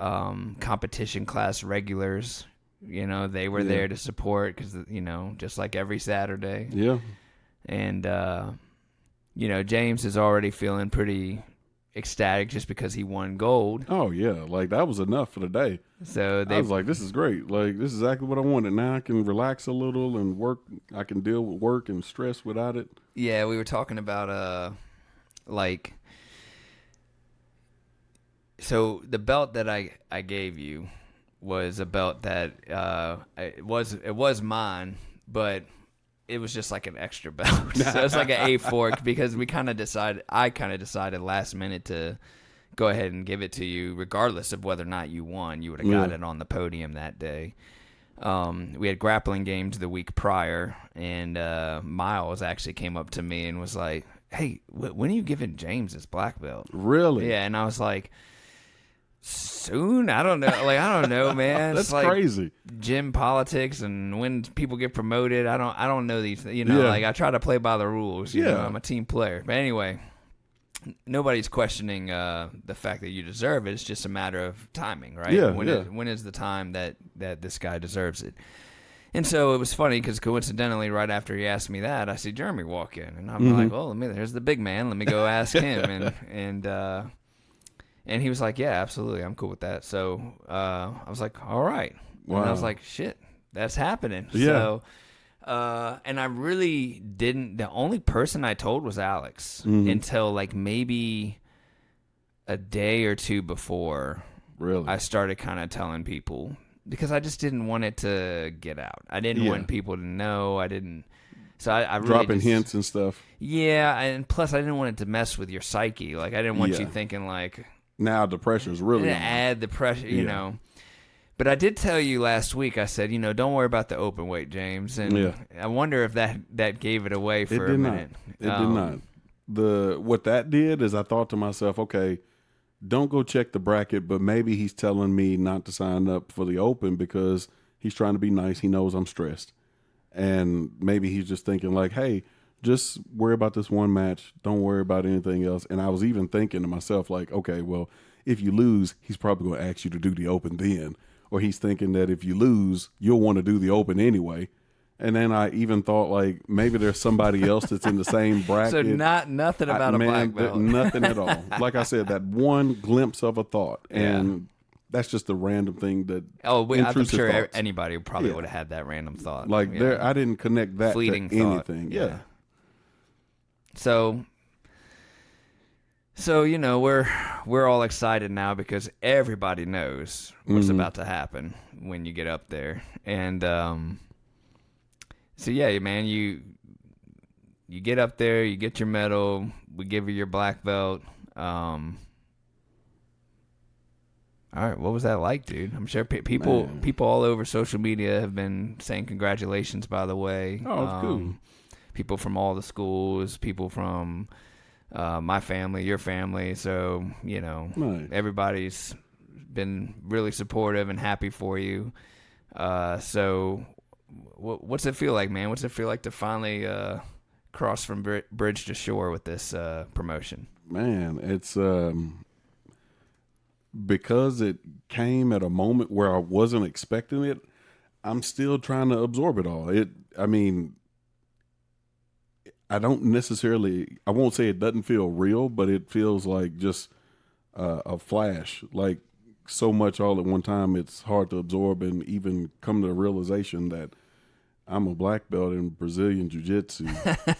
competition class regulars, they were there to support because, just like every Saturday. Yeah. And, James is already feeling pretty ecstatic just because he won gold. Oh, yeah. Like, that was enough for the day. So I was like, this is great. Like, this is exactly what I wanted. Now I can relax a little and work. I can deal with work and stress without it. Yeah, we were talking about, so the belt that I gave you was a belt that it was mine, but it was just like an extra belt. So it's like an A fork because I kind of decided last minute to go ahead and give it to you, regardless of whether or not you won. You would have got it on the podium that day. We had grappling games the week prior, and Miles actually came up to me and was like, "Hey, when are you giving James his black belt?" Really? Yeah, and I was like, soon? I don't know. I don't know, man. That's like crazy. Gym politics and when people get promoted. I don't know these. I try to play by the rules. You know, I'm a team player. But anyway, nobody's questioning the fact that you deserve it. It's just a matter of timing, right? Yeah. When is the time that this guy deserves it? And so it was funny because coincidentally, right after he asked me that, I see Jeremy walk in, and I'm like, "Well, there's the big man. Let me go ask him." And he was like, "Yeah, absolutely, I'm cool with that." So I was like, "All right." Wow. And I was like, "Shit, that's happening." Yeah. So, and I really didn't. The only person I told was Alex until like maybe a day or two before. Really, I started kind of telling people because I just didn't want it to get out. I didn't want people to know. I didn't. So I really dropping hints and stuff. Yeah, and plus I didn't want it to mess with your psyche. Like I didn't want you thinking like. Now the pressure's really on. Add the pressure, you know. But I did tell you last week, I said, don't worry about the open weight, James. And I wonder if that gave it away for a minute. It did not. What that did is I thought to myself, okay, don't go check the bracket, but maybe he's telling me not to sign up for the open because he's trying to be nice. He knows I'm stressed. And maybe he's just thinking like, hey, just worry about this one match. Don't worry about anything else. And I was even thinking to myself, like, okay, well, if you lose, he's probably going to ask you to do the open then. Or he's thinking that if you lose, you'll want to do the open anyway. And then I even thought, like, maybe there's somebody else that's in the same bracket. So nothing about a black belt. Nothing at all. Like I said, that one glimpse of a thought. And that's just a random thing that. I'm sure anybody probably would have had that random thought. Like, I didn't connect that fleeting to anything. Yeah. So we're all excited now because everybody knows what's about to happen when you get up there. And so yeah, man, you get up there, you get your medal, we give you your black belt. All right, what was that like, dude? I'm sure people all over social media have been saying congratulations, by the way. Oh, it's cool. People from all the schools, people from my family, your family. So, everybody's been really supportive and happy for you. So what's it feel like, man? What's it feel like to finally cross from bridge to shore with this promotion? Man, it's because it came at a moment where I wasn't expecting it. I'm still trying to absorb it all. I don't necessarily, I won't say it doesn't feel real, but it feels like just a flash, like so much all at one time. It's hard to absorb and even come to the realization that I'm a black belt in Brazilian Jiu-Jitsu.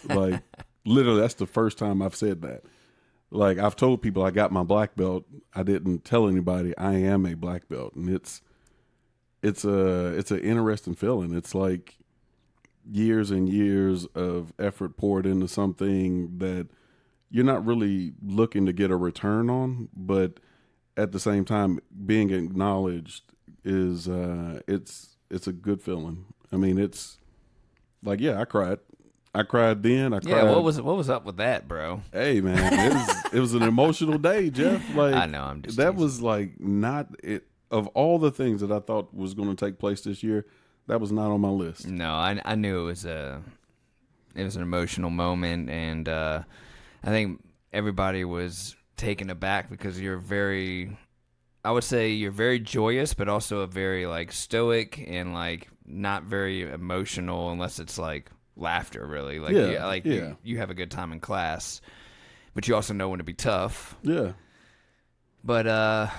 Like, literally, that's the first time I've said that. Like, I've told people I got my black belt. I didn't tell anybody I am a black belt. And it's an interesting feeling. It's like years and years of effort poured into something that you're not really looking to get a return on, but at the same time, being acknowledged is it's a good feeling. I mean, it's like, I cried. I cried then. I cried. Yeah, what was up with that, bro? Hey, man, it was an emotional day, Jeff. Like, I know. I'm just that teasing. was like not it. of all the things that I thought was going to take place this year, that was not on my list. No, I knew it was an emotional moment, and I think everybody was taken aback because you're very joyous, but also a very like stoic and like not very emotional unless it's like laughter, really. Like you have a good time in class, but you also know when to be tough. Yeah. But I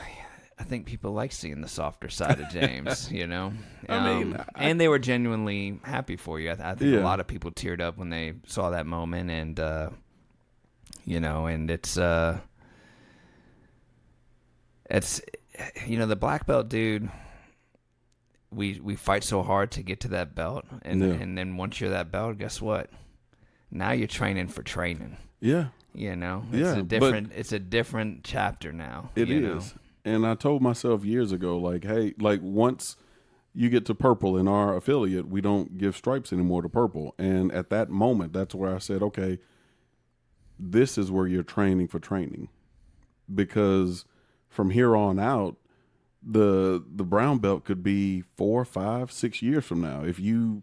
think people like seeing the softer side of James, you know. And they were genuinely happy for you. I think a lot of people teared up when they saw that moment, and and it's the black belt dude. We fight so hard to get to that belt, and then once you're that belt, guess what? Now you're training for training. Yeah. It's a different chapter now. It is. And I told myself years ago, like, hey, like once you get to purple in our affiliate, we don't give stripes anymore to purple. And at that moment, that's where I said, okay, this is where you're training for training. Because from here on out, the brown belt could be 4, 5, 6 years from now. If you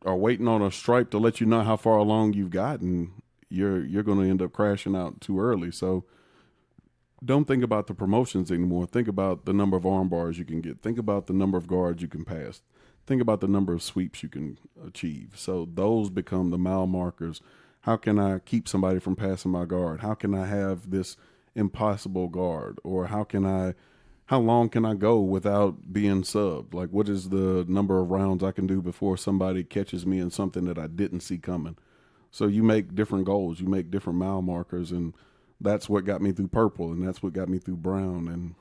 are waiting on a stripe to let you know how far along you've gotten, you're going to end up crashing out too early. So don't think about the promotions anymore. Think about the number of arm bars you can get. Think about the number of guards you can pass. Think about the number of sweeps you can achieve. So those become the mile markers. How can I keep somebody from passing my guard? How can I have this impossible guard? Or how long can I go without being subbed? Like, what is the number of rounds I can do before somebody catches me in something that I didn't see coming? So you make different goals. You make different mile markers, and that's what got me through purple, and that's what got me through brown. And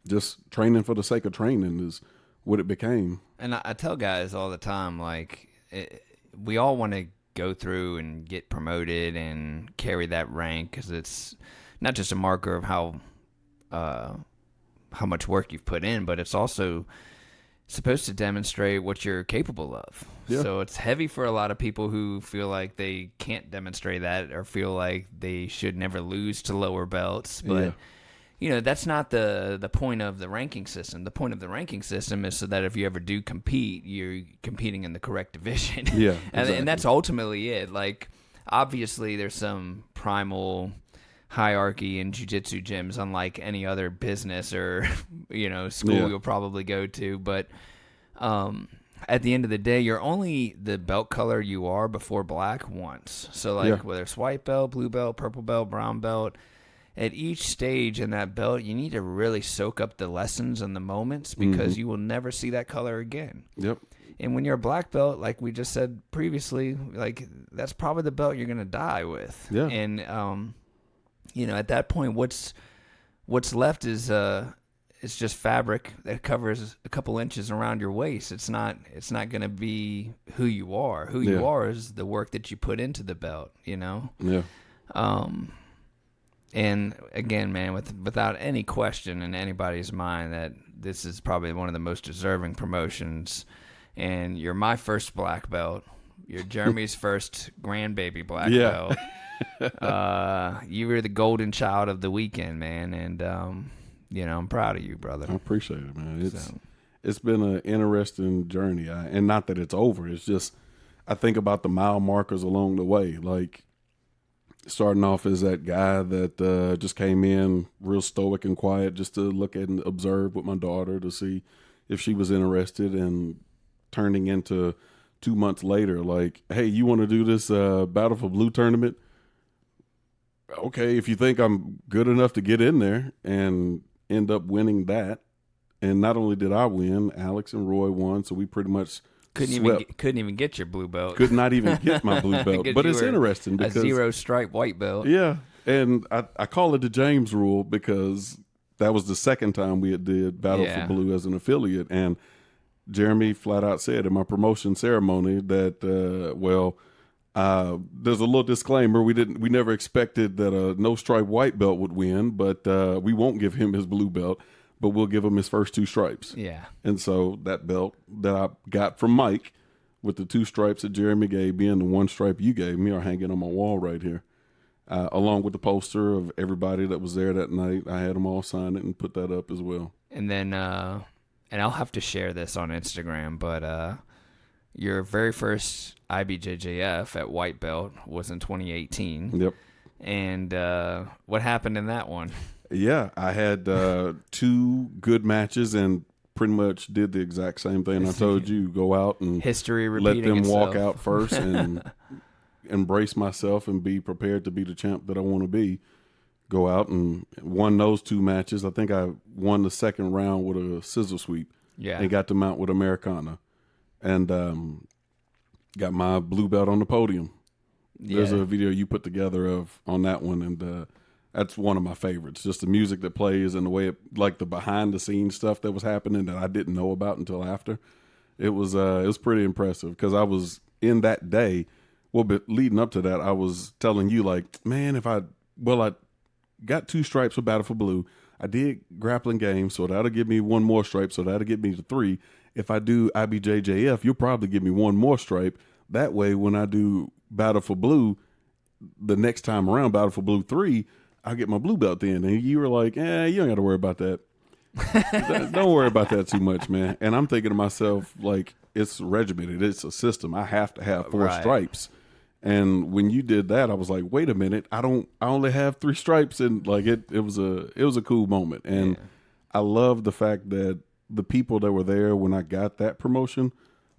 just training for the sake of training is what it became. And I tell guys all the time, like, we all want to go through and get promoted and carry that rank because it's not just a marker of how much work you've put in, but it's also supposed to demonstrate what you're capable of. Yeah. So it's heavy for a lot of people who feel like they can't demonstrate that or feel like they should never lose to lower belts. But, that's not the point of the ranking system. The point of the ranking system is so that if you ever do compete, you're competing in the correct division. Yeah, exactly. And that's ultimately it. Like, obviously there's some primal hierarchy in jiu-jitsu gyms, unlike any other business or school you'll probably go to, but at the end of the day, you're only the belt color you are before black once. So whether it's white belt, blue belt, purple belt, brown belt, at each stage in that belt, you need to really soak up the lessons and the moments because you will never see that color again. Yep. And when you're a black belt, like we just said previously, like that's probably the belt you're going to die with. Yeah. And at that point, what's left is it's just fabric that covers a couple inches around your waist. It's not going to be who you are. Who you are is the work that you put into the belt. Yeah. And again, man, without any question in anybody's mind that this is probably one of the most deserving promotions. And you're my first black belt. You're Jeremy's first grandbaby black belt. You were the golden child of the weekend, man, and I'm proud of you, brother. I appreciate it, man. It's been an interesting journey, and not that it's over. It's just I think about the mile markers along the way, like starting off as that guy that just came in real stoic and quiet, just to look at and observe with my daughter to see if she was interested, and turning into 2 months later, like, hey, you want to do this Battle for Blue tournament? Okay, if you think I'm good enough to get in there, and end up winning that. And not only did I win, Alex and Roy won, so we pretty much couldn't even get your blue belt. Could not even get my blue belt. But it's interesting because a 0 stripe white belt. Yeah, and I call it the James rule because that was the second time we did Battle for Blue as an affiliate, and Jeremy flat out said in my promotion ceremony that there's a little disclaimer. We never expected that a no stripe white belt would win, but we won't give him his blue belt, but we'll give him his first 2 stripes. Yeah. And so that belt that I got from Mike with the 2 stripes that Jeremy gave me and the 1 stripe you gave me are hanging on my wall right here. along with the poster of everybody that was there that night. I had them all sign it and put that up as well. And then, and I'll have to share this on Instagram, but your very first IBJJF at white belt was in 2018. Yep. And what happened in that one? Yeah, I had 2 good matches and pretty much did the exact same thing I told you. Go out and history let repeating them walk itself. out first and embrace myself and be prepared to be the champ that I want to be. Go out and won those 2 matches. I think I won the second round with a scissor sweep. Yeah. And got them out with Americana. And got my blue belt on the podium. There's a video you put together on that one, and that's one of my favorites. Just the music that plays and the way like the behind the scenes stuff that was happening that I didn't know about until after. It was pretty impressive because I was in that day. Well, but leading up to that, I was telling you like, man, I got 2 stripes for Battle for Blue. I did grappling games, so that'll give me 1 more stripe, so that'll get me to 3. If I do IBJJF, you'll probably give me 1 more stripe. That way, when I do Battle for Blue, the next time around, Battle for Blue 3, I'll get my blue belt then. And you were like, you don't got to worry about that. Don't worry about that too much, man. And I'm thinking to myself, like, it's regimented. It's a system. I have to have 4 stripes. And when you did that, I was like, wait a minute. I only have 3 stripes. And like, it was a cool moment. And I love the fact that the people that were there when I got that promotion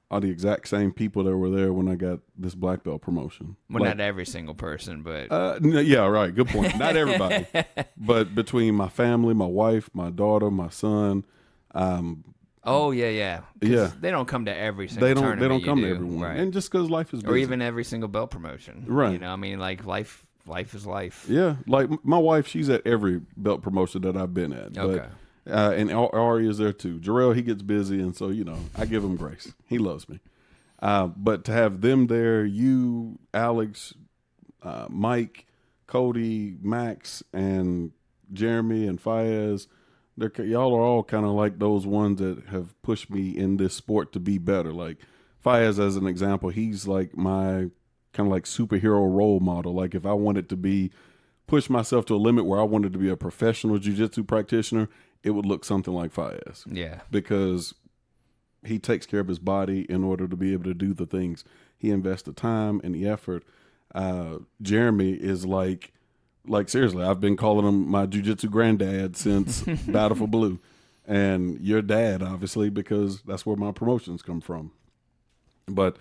are the exact same people that were there when I got this black belt promotion. Well, not every single person, but yeah, right. Good point. Not everybody, but between my family, my wife, my daughter, my son. Oh yeah. They don't come to every single. They don't come to everyone, right? And just because life is busy. Or even every single belt promotion, right? You know, I mean, like life is life. Yeah, like my wife, she's at every belt promotion that I've been at. Okay. And Ari is there too. Jarrell, he gets busy, and so I give him grace. He loves me. But to have them there, you, Alex, Mike, Cody, Max, and Jeremy and Fayez, y'all are all kind of like those ones that have pushed me in this sport to be better. Like Fayez, as an example, he's like my kind of like superhero role model. Like if I wanted to push myself to a limit where I wanted to be a professional jiu-jitsu practitioner, it would look something like Fayez. Yeah. Because he takes care of his body in order to be able to do the things. He invests the time and the effort. Jeremy is like seriously, I've been calling him my jiu-jitsu granddad since Battle for Blue. And your dad, obviously, because that's where my promotions come from. But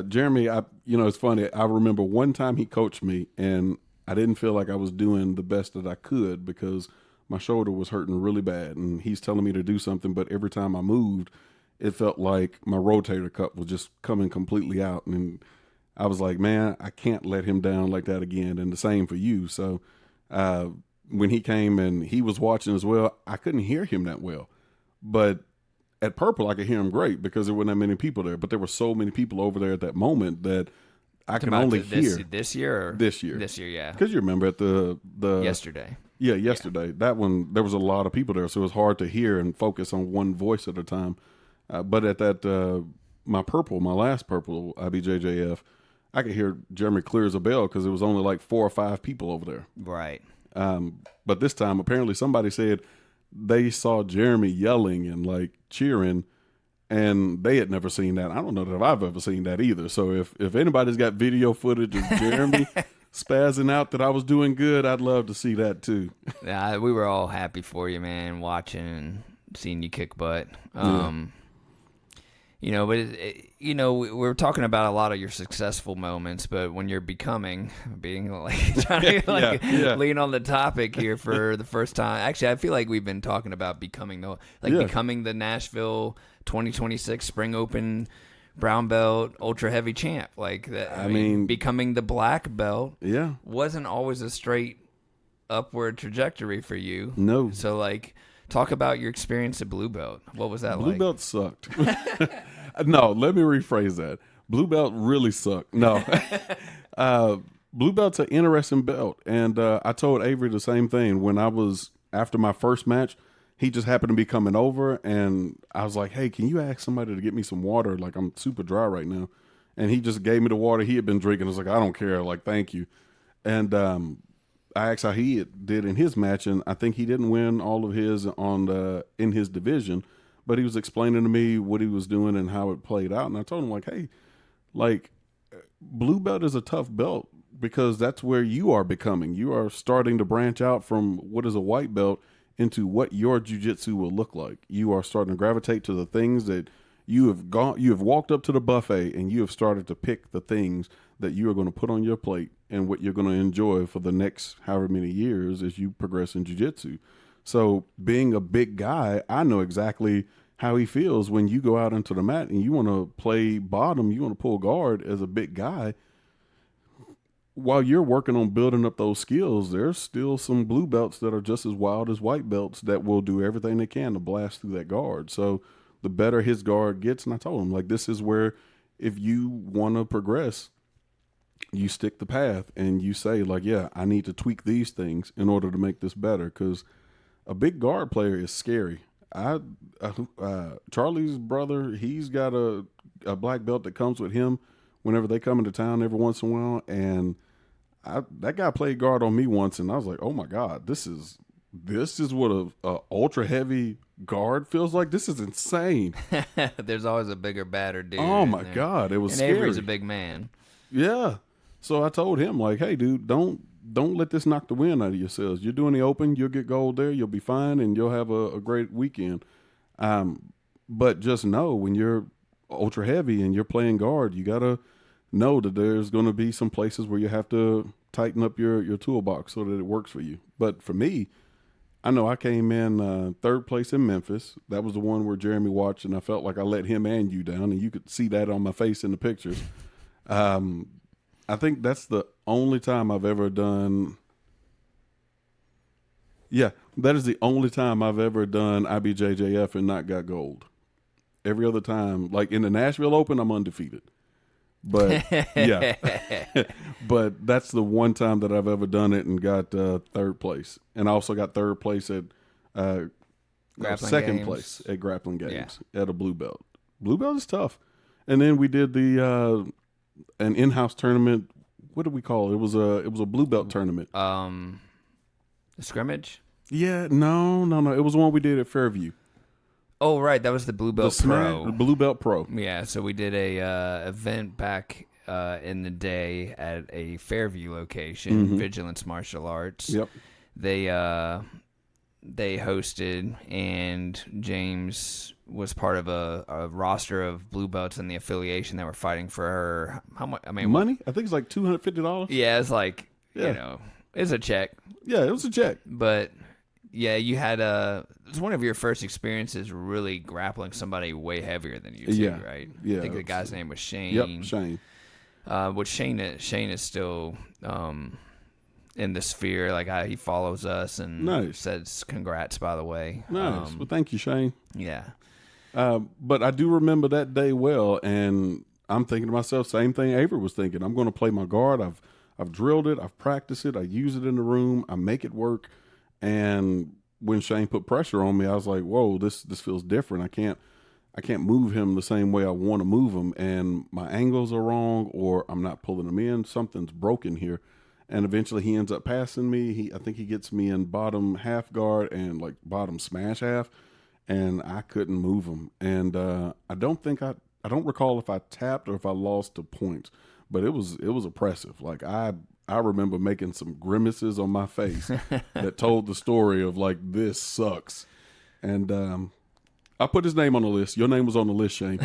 Jeremy, it's funny. I remember one time he coached me, and I didn't feel like I was doing the best that I could because my shoulder was hurting really bad. And he's telling me to do something, but every time I moved, it felt like my rotator cuff was just coming completely out. And I was like, man, I can't let him down like that again. And the same for you. So when he came and he was watching as well, I couldn't hear him that well. But at Purple, I could hear him great because there weren't that many people there. But there were so many people over there at that moment that I can only hear. This year? Or? This year. This year, yeah. Because you remember at the yesterday. Yeah, yesterday. Yeah. That one, there was a lot of people there, so it was hard to hear and focus on one voice at a time. But at that, my last Purple IBJJF, I could hear Jeremy clear as a bell because it was only like 4 or 5 people over there. Right. But this time, apparently somebody said they saw Jeremy yelling and like cheering, and they had never seen that. I don't know that I've ever seen that either. So if anybody's got video footage of Jeremy spazzing out that I was doing good, I'd love to see that too. Yeah, we were all happy for you, man, watching and seeing you kick butt. But we're talking about a lot of your successful moments, but when you're being like trying to lean on the topic here for the first time. Actually, I feel like we've been talking about becoming the Nashville 2026 Spring Open brown belt ultra heavy champ. Like that. I mean, becoming the black belt. Yeah, wasn't always a straight upward trajectory for you. No. So like, talk about your experience at blue belt. What was that like? Blue belt sucked. No, let me rephrase that. Blue belt really sucked. No. Blue belt's an interesting belt. And I told Avery the same thing when after my first match, he just happened to be coming over and I was like, hey, can you ask somebody to get me some water? Like I'm super dry right now. And he just gave me the water he had been drinking. I was like, I don't care. Like, thank you. And I asked how he did in his match, and I think he didn't win all of his in his division, but he was explaining to me what he was doing and how it played out. And I told him, like, hey, like, blue belt is a tough belt because that's where you are becoming. You are starting to branch out from what is a white belt into what your jiu-jitsu will look like. You are starting to gravitate to the things that you have walked up to the buffet and you have started to pick the things that you are going to put on your plate and what you're going to enjoy for the next however many years as you progress in jiu-jitsu. So being a big guy, I know exactly how he feels when you go out into the mat and you want to play bottom, you want to pull guard as a big guy. While you're working on building up those skills, there's still some blue belts that are just as wild as white belts that will do everything they can to blast through that guard. So the better his guard gets, and I told him, like, this is where if you want to progress, you stick the path and you say, like, yeah, I need to tweak these things in order to make this better, because a big guard player is scary. Charlie's brother, he's got a black belt that comes with him whenever they come into town every once in a while, and that guy played guard on me once, and I was like, oh my God, this is what a ultra heavy guard feels like. This is insane. There's always a bigger, badder dude. Oh my God, it was scary. Avery's a big man. Yeah. So I told him, like, hey, dude, don't let this knock the wind out of yourselves. You're doing the open, you'll get gold there, you'll be fine, and you'll have a great weekend. But just know when you're ultra heavy and you're playing guard, you gotta know that there's going to be some places where you have to tighten up your toolbox so that it works for you. But for me, I know I came in third place in Memphis. That was the one where Jeremy watched, and I felt like I let him and you down, and you could see that on my face in the pictures. I think that's the only time I've ever done. Yeah, that is the only time I've ever done IBJJF and not got gold. Every other time, like in the Nashville Open, I'm undefeated. But yeah, but that's the one time that I've ever done it and got third place, and I also got third place at second place at grappling games at a blue belt. Blue belt is tough. And then we did the an in-house tournament. What did we call it? It was a blue belt tournament. The scrimmage? Yeah, no. It was one we did at Fairview. Oh, right. That was the Blue Belt Pro. The Blue Belt Pro. Yeah, so we did a event back in the day at a Fairview location, Vigilance Martial Arts. Yep. They hosted, and James was part of a roster of blue belts in the affiliation that were fighting for how much? I mean, money? I think it's like $250. Yeah, it's like, you know, it's a check. Yeah, it was a check. But yeah, you had it was one of your first experiences really grappling somebody way heavier than you too, right? Yeah. I think the guy's name was Shane. Yep, Shane. Which Shane is still in the sphere. Like he follows us and says congrats, by the way. Nice. Well, thank you, Shane. Yeah. But I do remember that day well, and I'm thinking to myself, same thing Avery was thinking. I'm going to play my guard. I've drilled it. I've practiced it. I use it in the room. I make it work. And when Shane put pressure on me, I was like, whoa, this feels different. I can't move him the same way I want to move him, and my angles are wrong, or I'm not pulling him in. Something's broken here. And eventually he ends up passing me. I think he gets me in bottom half guard and like bottom smash half, and I couldn't move him. And I don't recall if I tapped or if I lost to points, but it was oppressive. Like I remember making some grimaces on my face that told the story of like, this sucks. And I put his name on the list. Your name was on the list, Shane.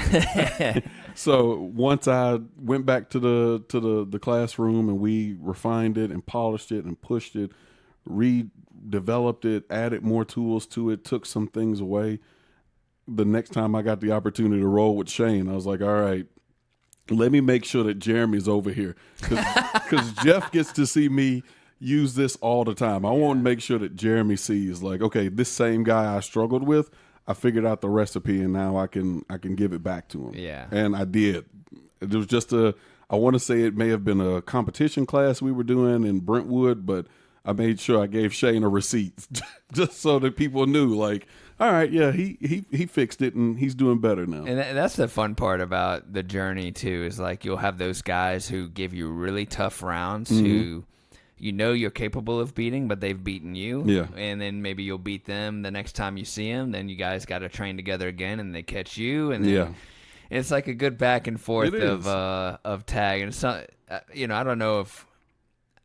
So once I went back to the classroom and we refined it and polished it and pushed it, redeveloped it, added more tools to it, took some things away. The next time I got the opportunity to roll with Shane, I was like, all right, let me make sure that Jeremy's over here, because Jeff gets to see me use this all the time. I want to make sure that Jeremy sees, like, okay, this same guy I struggled with, I figured out the recipe, and now I can give it back to him. Yeah. And I did. It was just I want to say it may have been a competition class we were doing in Brentwood, but I made sure I gave Shane a receipt just so that people knew, like, all right, yeah, he fixed it and he's doing better now. And that's the fun part about the journey too, is like you'll have those guys who give you really tough rounds who you're capable of beating, but they've beaten you. Yeah. And then maybe you'll beat them the next time you see them. Then you guys got to train together again, and they catch you. And then it's like a good back and forth of tag. And it's not, I don't know if,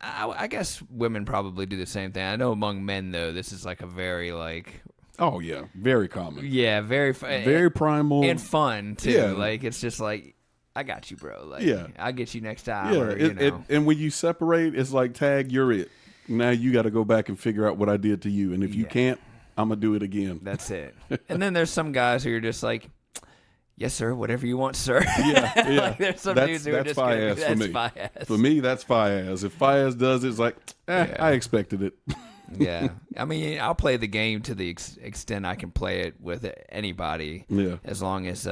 I guess women probably do the same thing. I know among men, though, this is like a very like. Oh, yeah. Very common. Yeah, very primal. And fun, too. Yeah. Like, it's just like, I got you, bro. Like, I'll get you next time. Yeah, and when you separate, it's like, tag, you're it. Now you got to go back and figure out what I did to you. And if you can't, I'm going to do it again. That's it. And then there's some guys who are just like, yes, sir, whatever you want, sir. Yeah. Like, there's some dudes who are just going to be, that's Fiaz. For me, that's Fiaz. If Fiaz does it, it's like, I expected it. Yeah. I mean, I'll play the game to the extent I can play it with anybody. Yeah. As long as,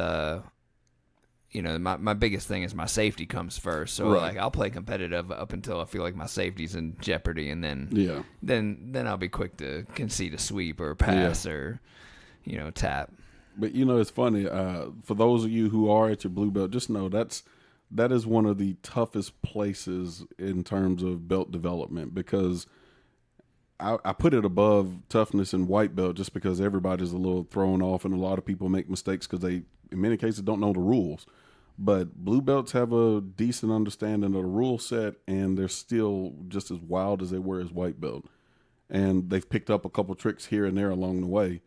my biggest thing is my safety comes first. So, like, I'll play competitive up until I feel like my safety's in jeopardy. And then, then I'll be quick to concede a sweep or a pass or, tap. But, it's funny. For those of you who are at your blue belt, just know that is one of the toughest places in terms of belt development, because I put it above toughness and white belt just because everybody's a little thrown off and a lot of people make mistakes because they, in many cases, don't know the rules. But blue belts have a decent understanding of the rule set, and they're still just as wild as they were as white belt. And they've picked up a couple tricks here and there along the way.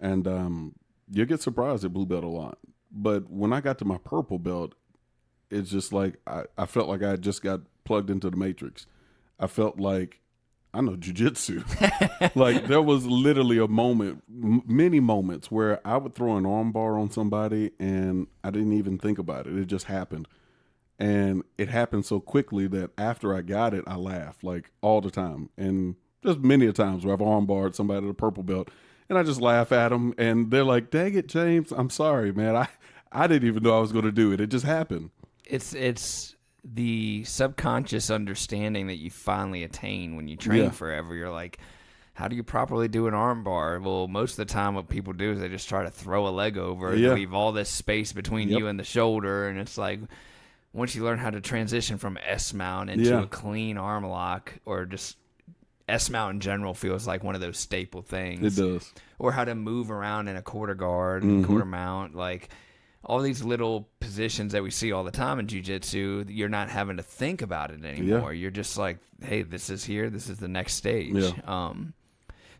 And you'll get surprised at blue belt a lot. But when I got to my purple belt, it's just like I felt like I just got plugged into the Matrix. I felt like I know jiu-jitsu. Like, there was literally a moment, many moments, where I would throw an arm bar on somebody and I didn't even think about it. It just happened. And it happened so quickly that after I got it, I laughed, like, all the time. And there's many a times where I've arm barred somebody at a purple belt, and I just laugh at them, and they're like, dang it, James, I'm sorry, man. I didn't even know I was going to do it. It just happened. It's the subconscious understanding that you finally attain when you train forever. You're like, how do you properly do an arm bar? Well, most of the time what people do is they just try to throw a leg over and leave all this space between you and the shoulder. And it's like, once you learn how to transition from S-mount into a clean arm lock, or just S-mount in general feels like one of those staple things. It does. Or how to move around in a quarter guard and quarter mount, like all these little positions that we see all the time in jiu-jitsu, you're not having to think about it anymore. You're just like, hey, this is here. This is the next stage.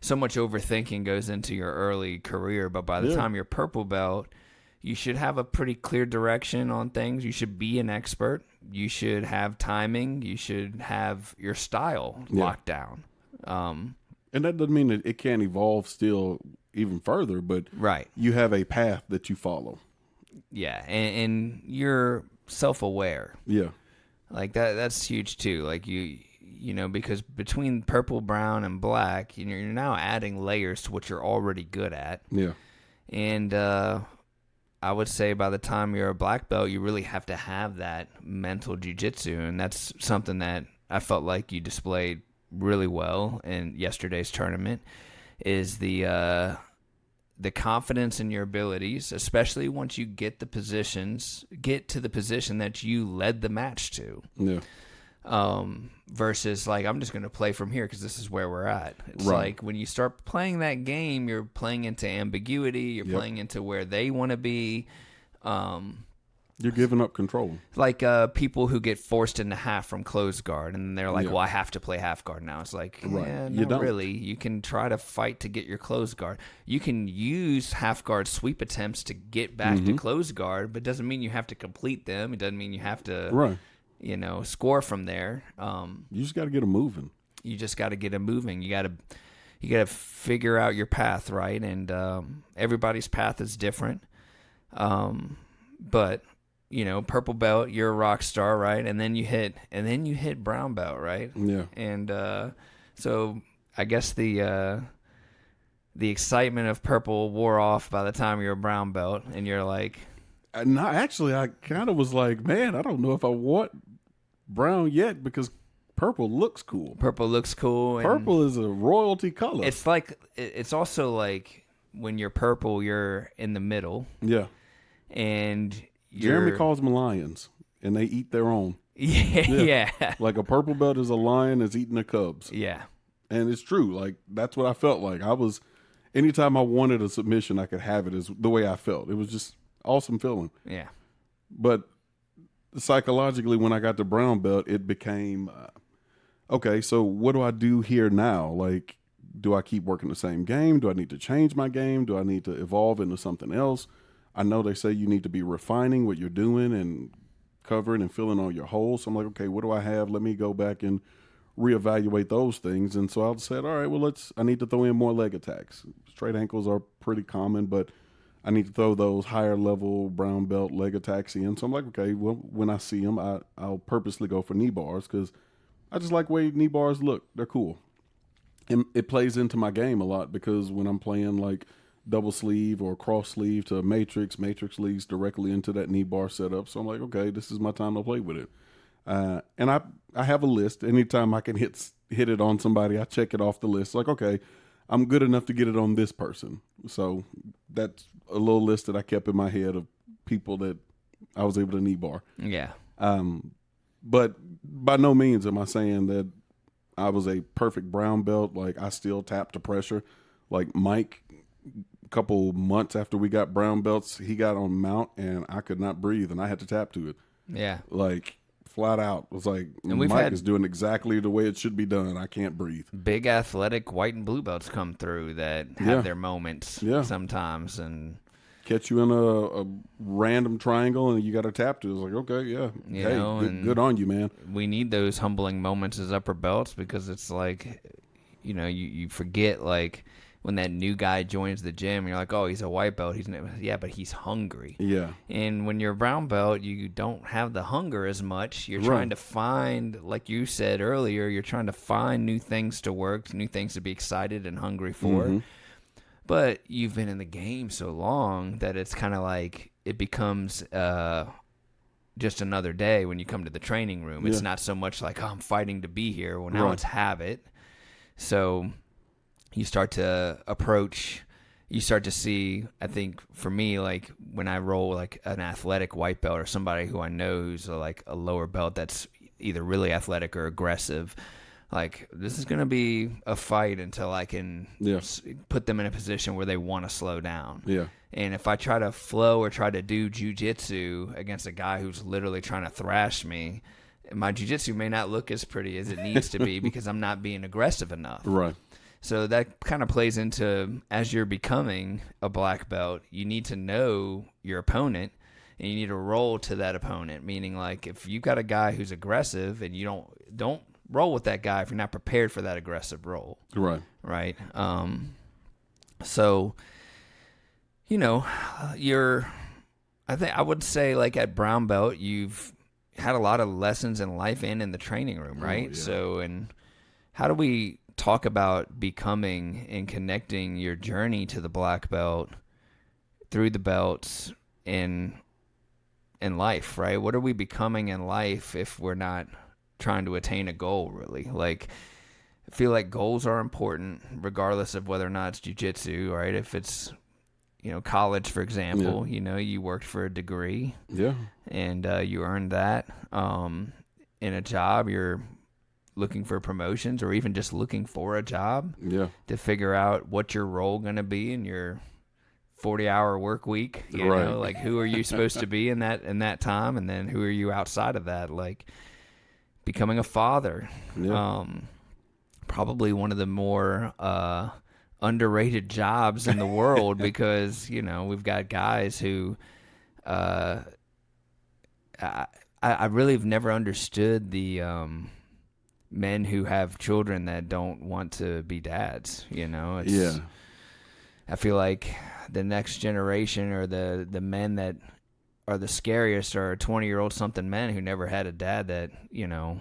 So much overthinking goes into your early career, but by the time you're purple belt, you should have a pretty clear direction on things. You should be an expert. You should have timing. You should have your style locked down. And that doesn't mean that it can't evolve still even further, but you have a path that you follow. Yeah, and you're self-aware. Yeah. Like that's huge too. Like you know, because between purple, brown, and black, you're now adding layers to what you're already good at. Yeah. And I would say by the time you're a black belt, you really have to have that mental jiu-jitsu, and that's something that I felt like you displayed really well in yesterday's tournament, is the confidence in your abilities, especially once you get to the position that you led the match to. Yeah. Versus like, I'm just going to play from here because this is where we're at. It's like when you start playing that game, you're playing into ambiguity. You're playing into where they want to be. You're giving up control. Like people who get forced into half from closed guard, and they're like, well, I have to play half guard now. It's like, not really. You can try to fight to get your closed guard. You can use half guard sweep attempts to get back to closed guard, but it doesn't mean you have to complete them. It doesn't mean you have to score from there. You just got to get them moving. You just got to get them moving. You got to figure out your path, right? And everybody's path is different. But purple belt, you're a rock star, right? And then you hit brown belt, right? Yeah. And so I guess the excitement of purple wore off by the time you're a brown belt, and you're like, no, actually, I kind of was like, man, I don't know if I want brown yet, because purple looks cool. Purple looks cool. Purple is a royalty color. It's like, it's also like when you're purple, you're in the middle. Yeah. And Jeremy calls them lions. and they eat their own. Yeah. Like a purple belt is a lion that's eating the cubs. Yeah. And it's true. Like, that's what I felt like. Anytime I wanted a submission, I could have it, is the way I felt. It was just awesome feeling. Yeah. But psychologically, when I got the brown belt, it became, okay, so what do I do here now? Like, do I keep working the same game? Do I need to change my game? Do I need to evolve into something else? I know they say you need to be refining what you're doing and covering and filling all your holes. So I'm like, okay, what do I have? Let me go back and reevaluate those things. And so I said, all right, well, I need to throw in more leg attacks. Straight ankles are pretty common, but I need to throw those higher level brown belt leg attacks in. So I'm like, okay, well, when I see them, I'll purposely go for knee bars because I just like the way knee bars look. They're cool. And it plays into my game a lot because when I'm playing like double sleeve or cross sleeve to matrix leads directly into that knee bar setup. So I'm like, okay, this is my time to play with it. And I have a list. Anytime I can hit it on somebody, I check it off the list. Like, okay, I'm good enough to get it on this person. So that's a little list that I kept in my head of people that I was able to knee bar. Yeah. But by no means am I saying that I was a perfect brown belt. Like, I still tap to pressure. Like Mike, a couple months after we got brown belts, he got on mount and I could not breathe and I had to tap to it. Yeah. Like, flat out. It was like, And we've Mike had is doing exactly the way it should be done. I can't breathe. big athletic white and blue belts come through that have their moments sometimes, and catch you in a random triangle and you got to tap to it. It's like, okay, yeah. Good on you, man. we need those humbling moments as upper belts because it's like, you forget, like, when that new guy joins the gym, you're like, oh, he's a white belt. But he's hungry. Yeah. And when you're a brown belt, you don't have the hunger as much. You're trying to find, like you said earlier, you're trying to find new things to work, new things to be excited and hungry for. Mm-hmm. But you've been in the game so long that it's kind of like it becomes just another day when you come to the training room. It's not so much like, oh, I'm fighting to be here. Well, now it's habit. So you start to see, I think for me, like when I roll like an athletic white belt or somebody who I know who's like a lower belt that's either really athletic or aggressive, like this is going to be a fight until I can put them in a position where they want to slow down. Yeah. And if I try to flow or try to do jiu-jitsu against a guy who's literally trying to thrash me, my jiu-jitsu may not look as pretty as it needs to be because I'm not being aggressive enough. Right. So that kind of plays into, as you're becoming a black belt, you need to know your opponent and you need to roll to that opponent. Meaning, like, if you've got a guy who's aggressive and you don't roll with that guy if you're not prepared for that aggressive roll. Right. Right. So, I would say, like, at brown belt, you've had a lot of lessons in life and in the training room, right? Oh, yeah. So, and how do we talk about becoming and connecting your journey to the black belt through the belts in life, right? What are we becoming in life if we're not trying to attain a goal, really? Like, I feel like goals are important regardless of whether or not it's jiu-jitsu, right? If it's, college, for example, you worked for a degree. Yeah. And you earned that. In a job, you're looking for promotions or even just looking for a job to figure out what your role going to be in your 40-hour work week. You know, like, who are you supposed to be in that time, and then who are you outside of that? Like, becoming a father, probably one of the more underrated jobs in the world because we've got guys who I really have never understood the men who have children that don't want to be dads. I feel like the next generation or the men that are the scariest are 20-year-old something men who never had a dad that don't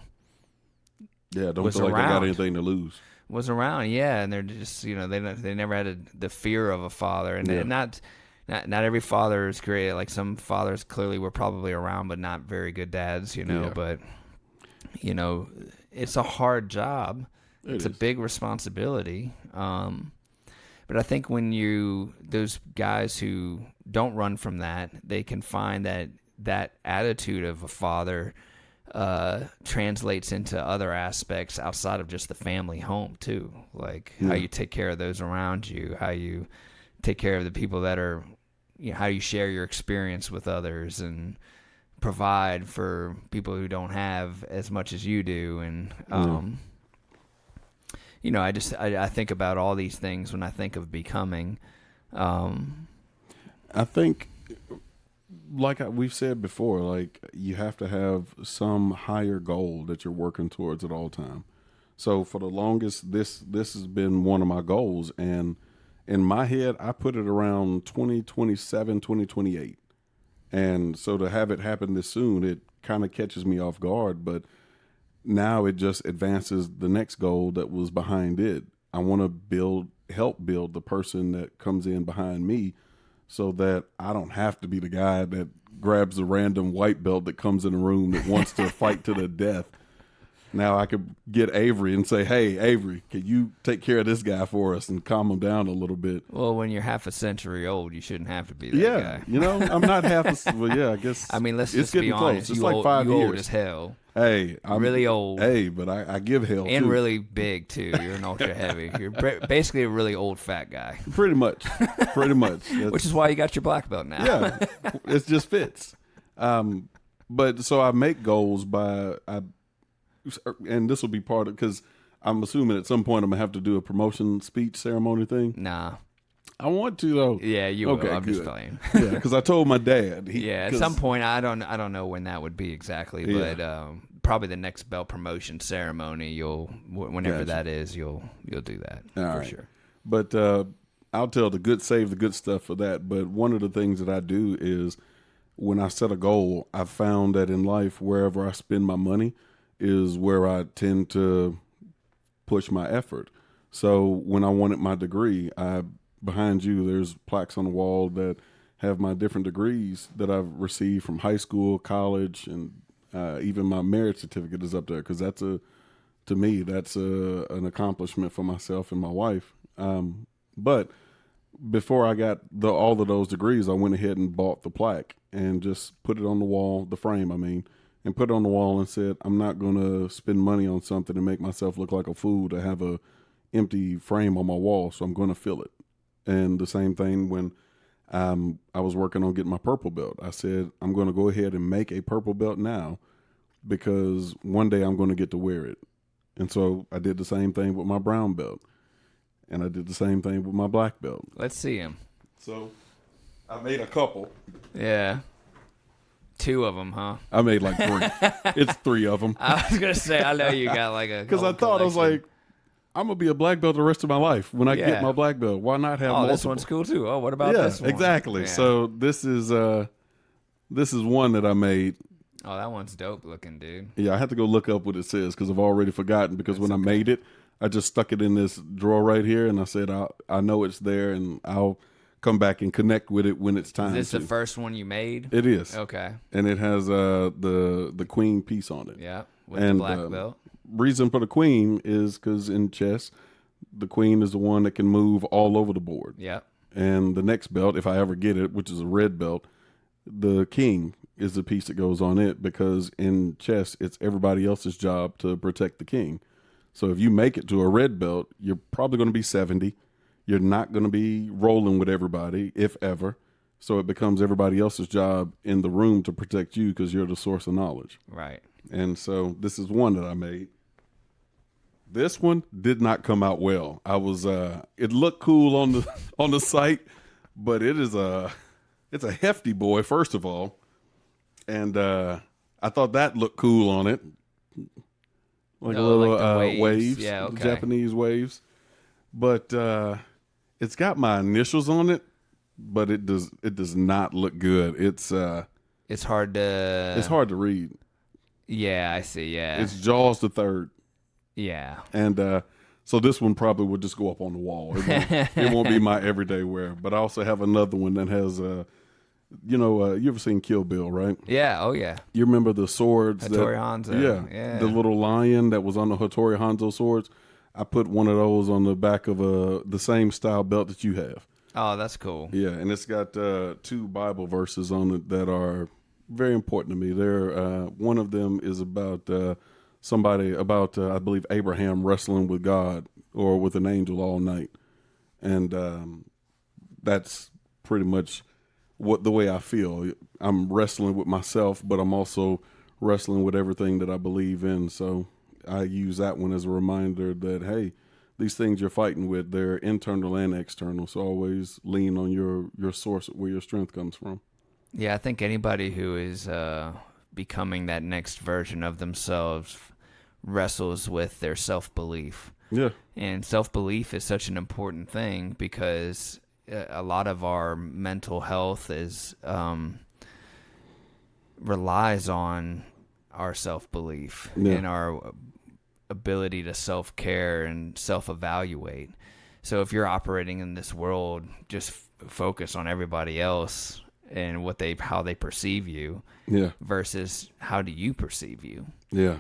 was feel like around. they got anything to lose. Was around, and they're just they never had the fear of a father, and not every father is created. Like, some fathers clearly were probably around, but not very good dads. But it's a hard job. It's a big responsibility. But I think when those guys who don't run from that, they can find that that attitude of a father translates into other aspects outside of just the family home too, like how you take care of those around you, how you take care of the people that are, how you share your experience with others and provide for people who don't have as much as you do. And I think about all these things when I think of becoming. I think, like we've said before, like you have to have some higher goal that you're working towards at all time. So for the longest, this has been one of my goals, and in my head, I put it around 2027, 2028. And so to have it happen this soon, it kind of catches me off guard, but now it just advances the next goal that was behind it. I want to help build the person that comes in behind me, so that I don't have to be the guy that grabs the random white belt that comes in a room that wants to fight to the death. Now I could get Avery and say, hey, Avery, can you take care of this guy for us and calm him down a little bit? Well, when you're half a century old, you shouldn't have to be that guy. I'm not half a... Well, yeah, I guess... I mean, let's it's just be honest. Close. It's like 5 years. Old as hell. Hey, I'm really old. Hey, but I give hell, and too. really big, too. You're an ultra heavy. You're basically a really old fat guy. Pretty much. Which is why you got your black belt now. Yeah, it just fits. But so I make goals and this will be part of, because I'm assuming at some point I'm going to have to do a promotion speech ceremony thing. Nah. I want to, though. Yeah, you will. I'm just playing. Yeah, because I told my dad. At some point, I don't know when that would be exactly, but probably the next belt promotion ceremony, whenever that is, you'll do that for sure. But I'll save the good stuff for that. But one of the things that I do is when I set a goal, I've found that in life, wherever I spend my money is where I tend to push my effort. So when I wanted my degree, behind you, there's plaques on the wall that have my different degrees that I've received from high school, college, and even my marriage certificate is up there, because to me, that's an accomplishment for myself and my wife. But before I got all of those degrees, I went ahead and bought the plaque and just put it on the wall, the frame, and put it on the wall and said, I'm not going to spend money on something and make myself look like a fool to have a empty frame on my wall, so I'm going to fill it. And the same thing when I was working on getting my purple belt. I said, I'm going to go ahead and make a purple belt now, because one day I'm going to get to wear it. And so I did the same thing with my brown belt. And I did the same thing with my black belt. Let's see him. So I made a couple. Yeah. 2 of them, huh? I made like 3. It's 3 of them. I was going to say, I know you got like a... Because I thought, I was like, I'm going to be a black belt the rest of my life. When I get my black belt, why not have multiple? This one's cool too. Oh, what about this one? Exactly. Yeah. So this is one that I made. Oh, that one's dope looking, dude. Yeah, I had to go look up what it says because I've already forgotten, because when I made it, I just stuck it in this drawer right here, and I said, I know it's there, and I'll come back and connect with it when it's time. Is this the first one you made? It is. Okay. And it has the queen piece on it. Yeah, with the black belt. Reason for the queen is because in chess, the queen is the one that can move all over the board. Yeah. And the next belt, if I ever get it, which is a red belt, the king is the piece that goes on it, because in chess, it's everybody else's job to protect the king. So if you make it to a red belt, you're probably going to be 70. You're not going to be rolling with everybody, if ever. So it becomes everybody else's job in the room to protect you, because you're the source of knowledge. Right. And so this is one that I made. This one did not come out well. I was it looked cool on the site, but it's a hefty boy, first of all. And I thought that looked cool on it. Like a little like waves, yeah, okay. Japanese waves. But it's got my initials on it, but it does not look good. It's hard to read. Yeah, I see. Yeah, it's Jaws the Third. Yeah, and so this one probably would just go up on the wall. It won't be my everyday wear. But I also have another one that has you ever seen Kill Bill, right? Yeah. Oh yeah. You remember the swords? Hattori Hanzo. Yeah. The little lion that was on the Hattori Hanzo swords. I put one of those on the back of the same style belt that you have. Oh, that's cool. Yeah, and it's got 2 Bible verses on it that are very important to me. One of them is about somebody about I believe Abraham wrestling with God or with an angel all night, and that's pretty much the way I feel. I'm wrestling with myself, but I'm also wrestling with everything that I believe in. So I use that one as a reminder that, hey, these things you're fighting with, they're internal and external. So always lean on your source, where your strength comes from. Yeah, I think anybody who is becoming that next version of themselves wrestles with their self-belief. Yeah. And self-belief is such an important thing because a lot of our mental health relies on our self-belief and our ability to self-care and self-evaluate. So if you're operating in this world, just focus on everybody else and how they perceive you versus how do you perceive you. Yeah.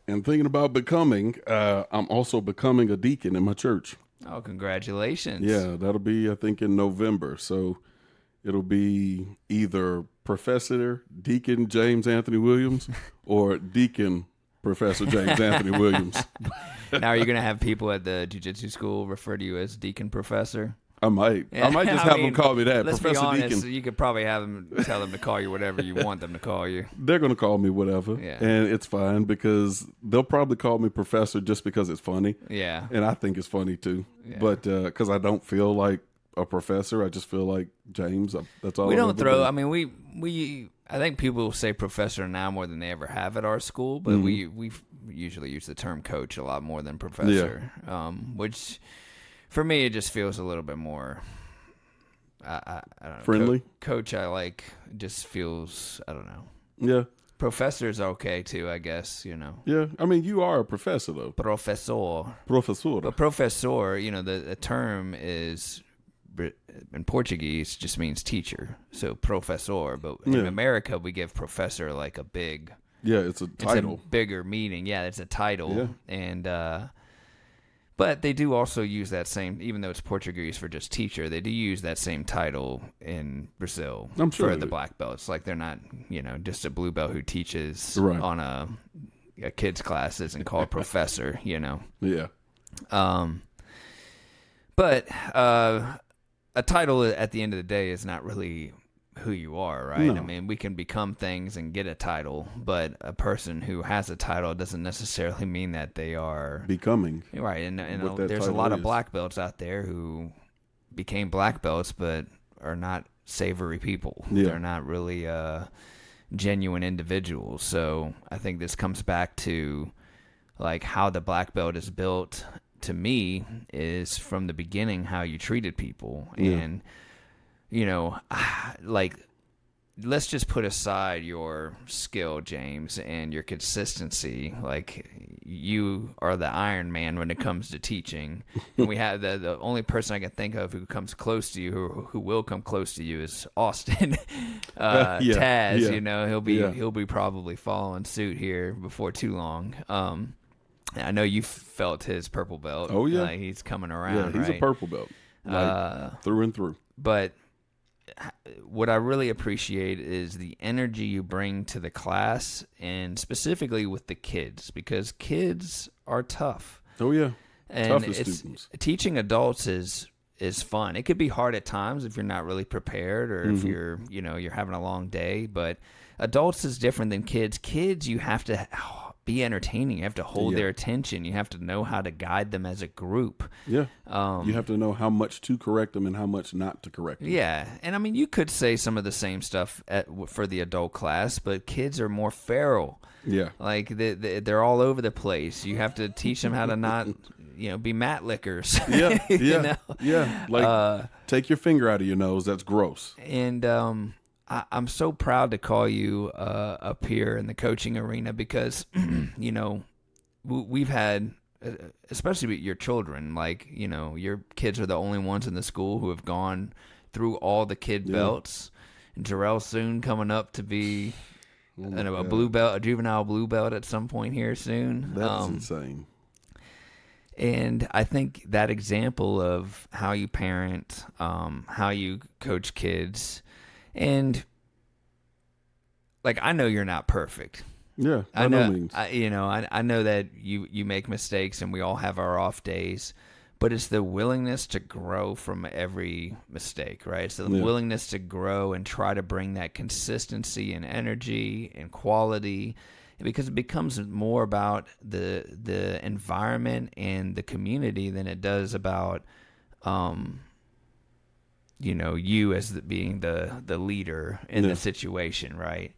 And thinking about becoming, I'm also becoming a deacon in my church. Oh, congratulations. Yeah, that'll be, I think, in November. So it'll be either Professor Deacon James Anthony Williams or Deacon Professor James Anthony Williams. Now, are you going to have people at the Jiu-Jitsu school refer to you as Deacon Professor? I might. I might just have them call me that. Let's Professor be honest, Deacon. you could probably tell them to call you whatever you want them to call you. They're going to call me whatever. Yeah. And it's fine because they'll probably call me Professor just because it's funny. Yeah. And I think it's funny too. Yeah. But because I don't feel like a professor, I just feel like James. That's all. We don't throw. I mean, we. I think people say professor now more than they ever have at our school, but we usually use the term coach a lot more than professor. Which, for me, it just feels a little bit more. I don't know. Friendly. Coach, I like. Just feels. I don't know. Yeah. Professor's okay too, I guess. Yeah. I mean, you are a professor though. Professor. Professor. But professor, the term is. In Portuguese just means teacher, so professor, but in America we give professor like a big it's a title. It's a bigger meaning. Yeah, it's a title. Yeah. And but they do also use that same, even though it's Portuguese for just teacher, they do use that same title in Brazil. I'm sure for the black belts. Like they're not just a blue belt who teaches right. on a kid's class isn't called professor. Yeah. But a title at the end of the day is not really who you are, right? No. I mean, we can become things and get a title, but a person who has a title doesn't necessarily mean that they are becoming. Right, and there's a lot of black belts out there who became black belts but are not savory people. Yeah. They're not really genuine individuals. So I think this comes back to like how the black belt is built. To me, is from the beginning how you treated people. And, like, let's just put aside your skill, James, and your consistency. Like, you are the Iron Man when it comes to teaching. And we have the only person I can think of who comes close to you, who will come close to you, is Austin. Taz, he'll be probably following suit here before too long. I know you felt his purple belt. Oh, yeah. He's coming around, Yeah, he's right? a purple belt. Through and through. But what I really appreciate is the energy you bring to the class, and specifically with the kids, because kids are tough. Oh, yeah. And toughest students. Teaching adults is fun. It could be hard at times if you're not really prepared or if you're having a long day, but adults is different than kids. Kids, you have to be entertaining. You have to hold their attention. You have to know how to guide them as a group. Yeah. You have to know how much to correct them and how much not to correct them. Yeah. And I mean, you could say some of the same stuff for the adult class, but kids are more feral. Yeah. Like they're all over the place. You have to teach them how to not, be mat lickers. Yeah. Yeah. Yeah. Like take your finger out of your nose. That's gross. And, I'm so proud to call you up here in the coaching arena because, we've had, especially with your children, like, your kids are the only ones in the school who have gone through all the kid belts. And Jarrell soon coming up to be a blue belt, a juvenile blue belt at some point here soon. That's insane. And I think that example of how you parent, how you coach kids, and like, I know you're not perfect. Yeah, by I know, no means. I know that you make mistakes, and we all have our off days, but it's the willingness to grow from every mistake, right? It's the willingness to grow and try to bring that consistency and energy and quality, because it becomes more about the environment and the community than it does about you as being the leader in the situation, right?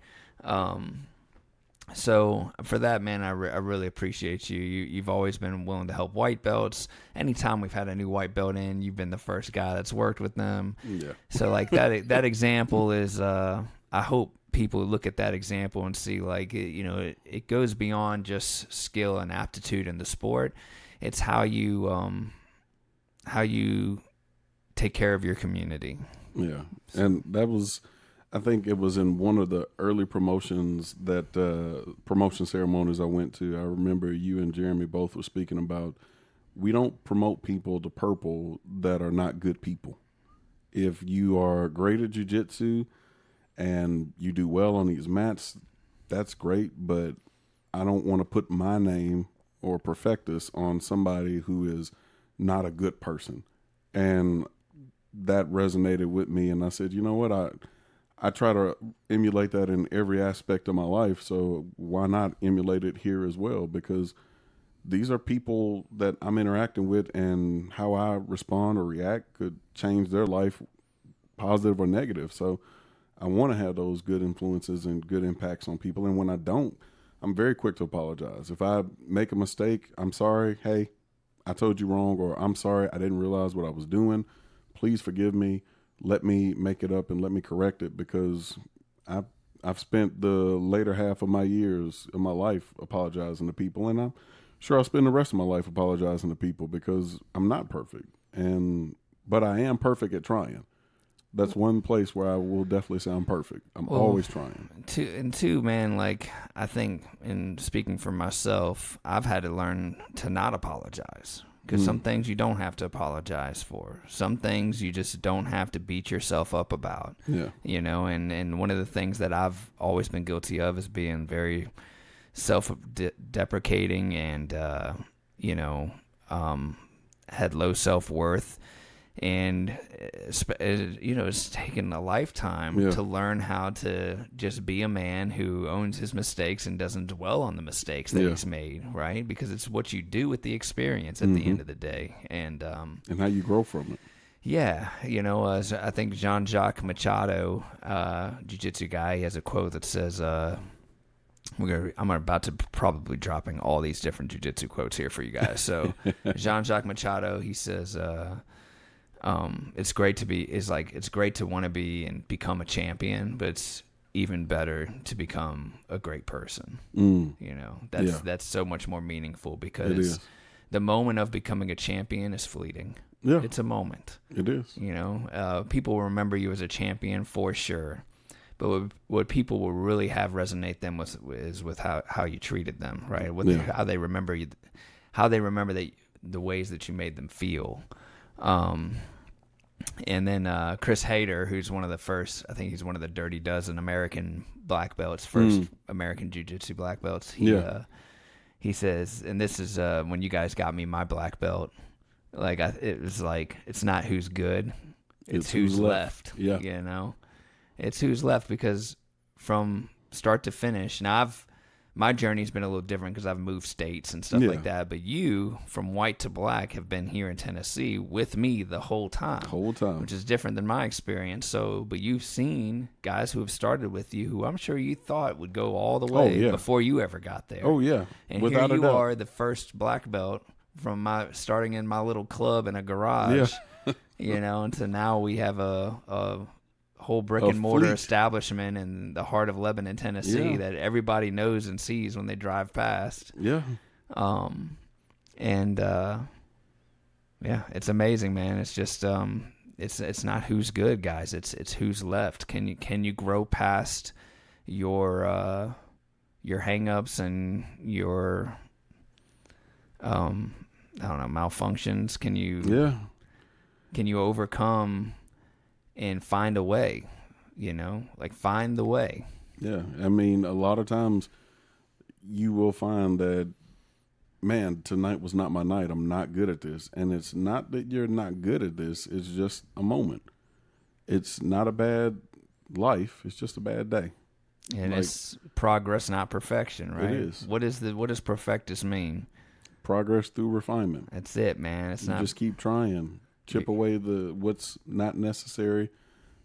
So for that, man, I really appreciate you. You've always been willing to help white belts. Anytime we've had a new white belt in, you've been the first guy that's worked with them. Yeah. So like that example is, I hope people look at that example and see, like, it goes beyond just skill and aptitude in the sport. It's how you take care of your community. Yeah. And that was, I think it was in one of the early promotions promotion ceremonies I went to. I remember you and Jeremy both were speaking about, we don't promote people to purple that are not good people. If you are great at jiu-jitsu and you do well on these mats, that's great, but I don't want to put my name or perfectus on somebody who is not a good person. And that resonated with me, and I said, you know what, I try to emulate that in every aspect of my life, so why not emulate it here as well? Because these are people that I'm interacting with, and how I respond or react could change their life, positive or negative. So I want to have those good influences and good impacts on people, and when I don't, I'm very quick to apologize. If I make a mistake, I'm sorry, hey, I told you wrong, or I'm sorry, I didn't realize what I was doing. Please forgive me. Let me make it up and let me correct it, because I've spent the later half of my years of my life apologizing to people, and I'm sure I'll spend the rest of my life apologizing to people, because I'm not perfect, but I am perfect at trying. That's one place where I will definitely say I'm perfect. I'm always trying. Two, man, like, I think, in speaking for myself, I've had to learn to not apologize. Because some things you don't have to apologize for. Some things you just don't have to beat yourself up about. Yeah. And one of the things that I've always been guilty of is being very self-deprecating and, had low self-worth. And, it's taken a lifetime to learn how to just be a man who owns his mistakes and doesn't dwell on the mistakes that he's made, right? Because it's what you do with the experience at the end of the day. And how you grow from it. Yeah. I think Jean-Jacques Machado, jiu-jitsu guy, he has a quote that says, I'm about to probably dropping all these different jiu-jitsu quotes here for you guys. So Jean-Jacques Machado, he says, it's great to want to be and become a champion, but it's even better to become a great person. That's so much more meaningful, because the moment of becoming a champion is fleeting. Yeah. It's a moment. It is. People will remember you as a champion for sure, but what people will really have resonate them is with how you treated them, right? How they remember you, how they remember the ways that you made them feel. And then Chris Hayter, who's one of the first, I think he's one of the Dirty Dozen American black belts, first American Jiu-Jitsu black belts. He says, and this is when you guys got me my black belt, it was like, it's not who's good, it's who's left. Yeah. It's who's left, because from start to finish, now my journey's been a little different because I've moved states and stuff like that. But you, from white to black, have been here in Tennessee with me the whole time. Which is different than my experience. But you've seen guys who have started with you who I'm sure you thought would go all the way before you ever got there. Oh, yeah. And without here you are, the first black belt from starting in my little club in a garage, until now we have a whole brick and mortar establishment in the heart of Lebanon, Tennessee, that everybody knows and sees when they drive past. Yeah. It's amazing, man. It's just it's not who's good, guys. It's who's left. Can you grow past your hang-ups and your I don't know, malfunctions? Can you overcome and find a way? Like find the way. Yeah, I mean, a lot of times you will find that, man, tonight was not my night. I'm not good at this. And it's not that you're not good at this. It's just a moment. It's not a bad life. It's just a bad day. And it's progress, not perfection, right? It is. What does perfectus mean? Progress through refinement. That's it, man. It's not just keep trying. Chip away what's not necessary.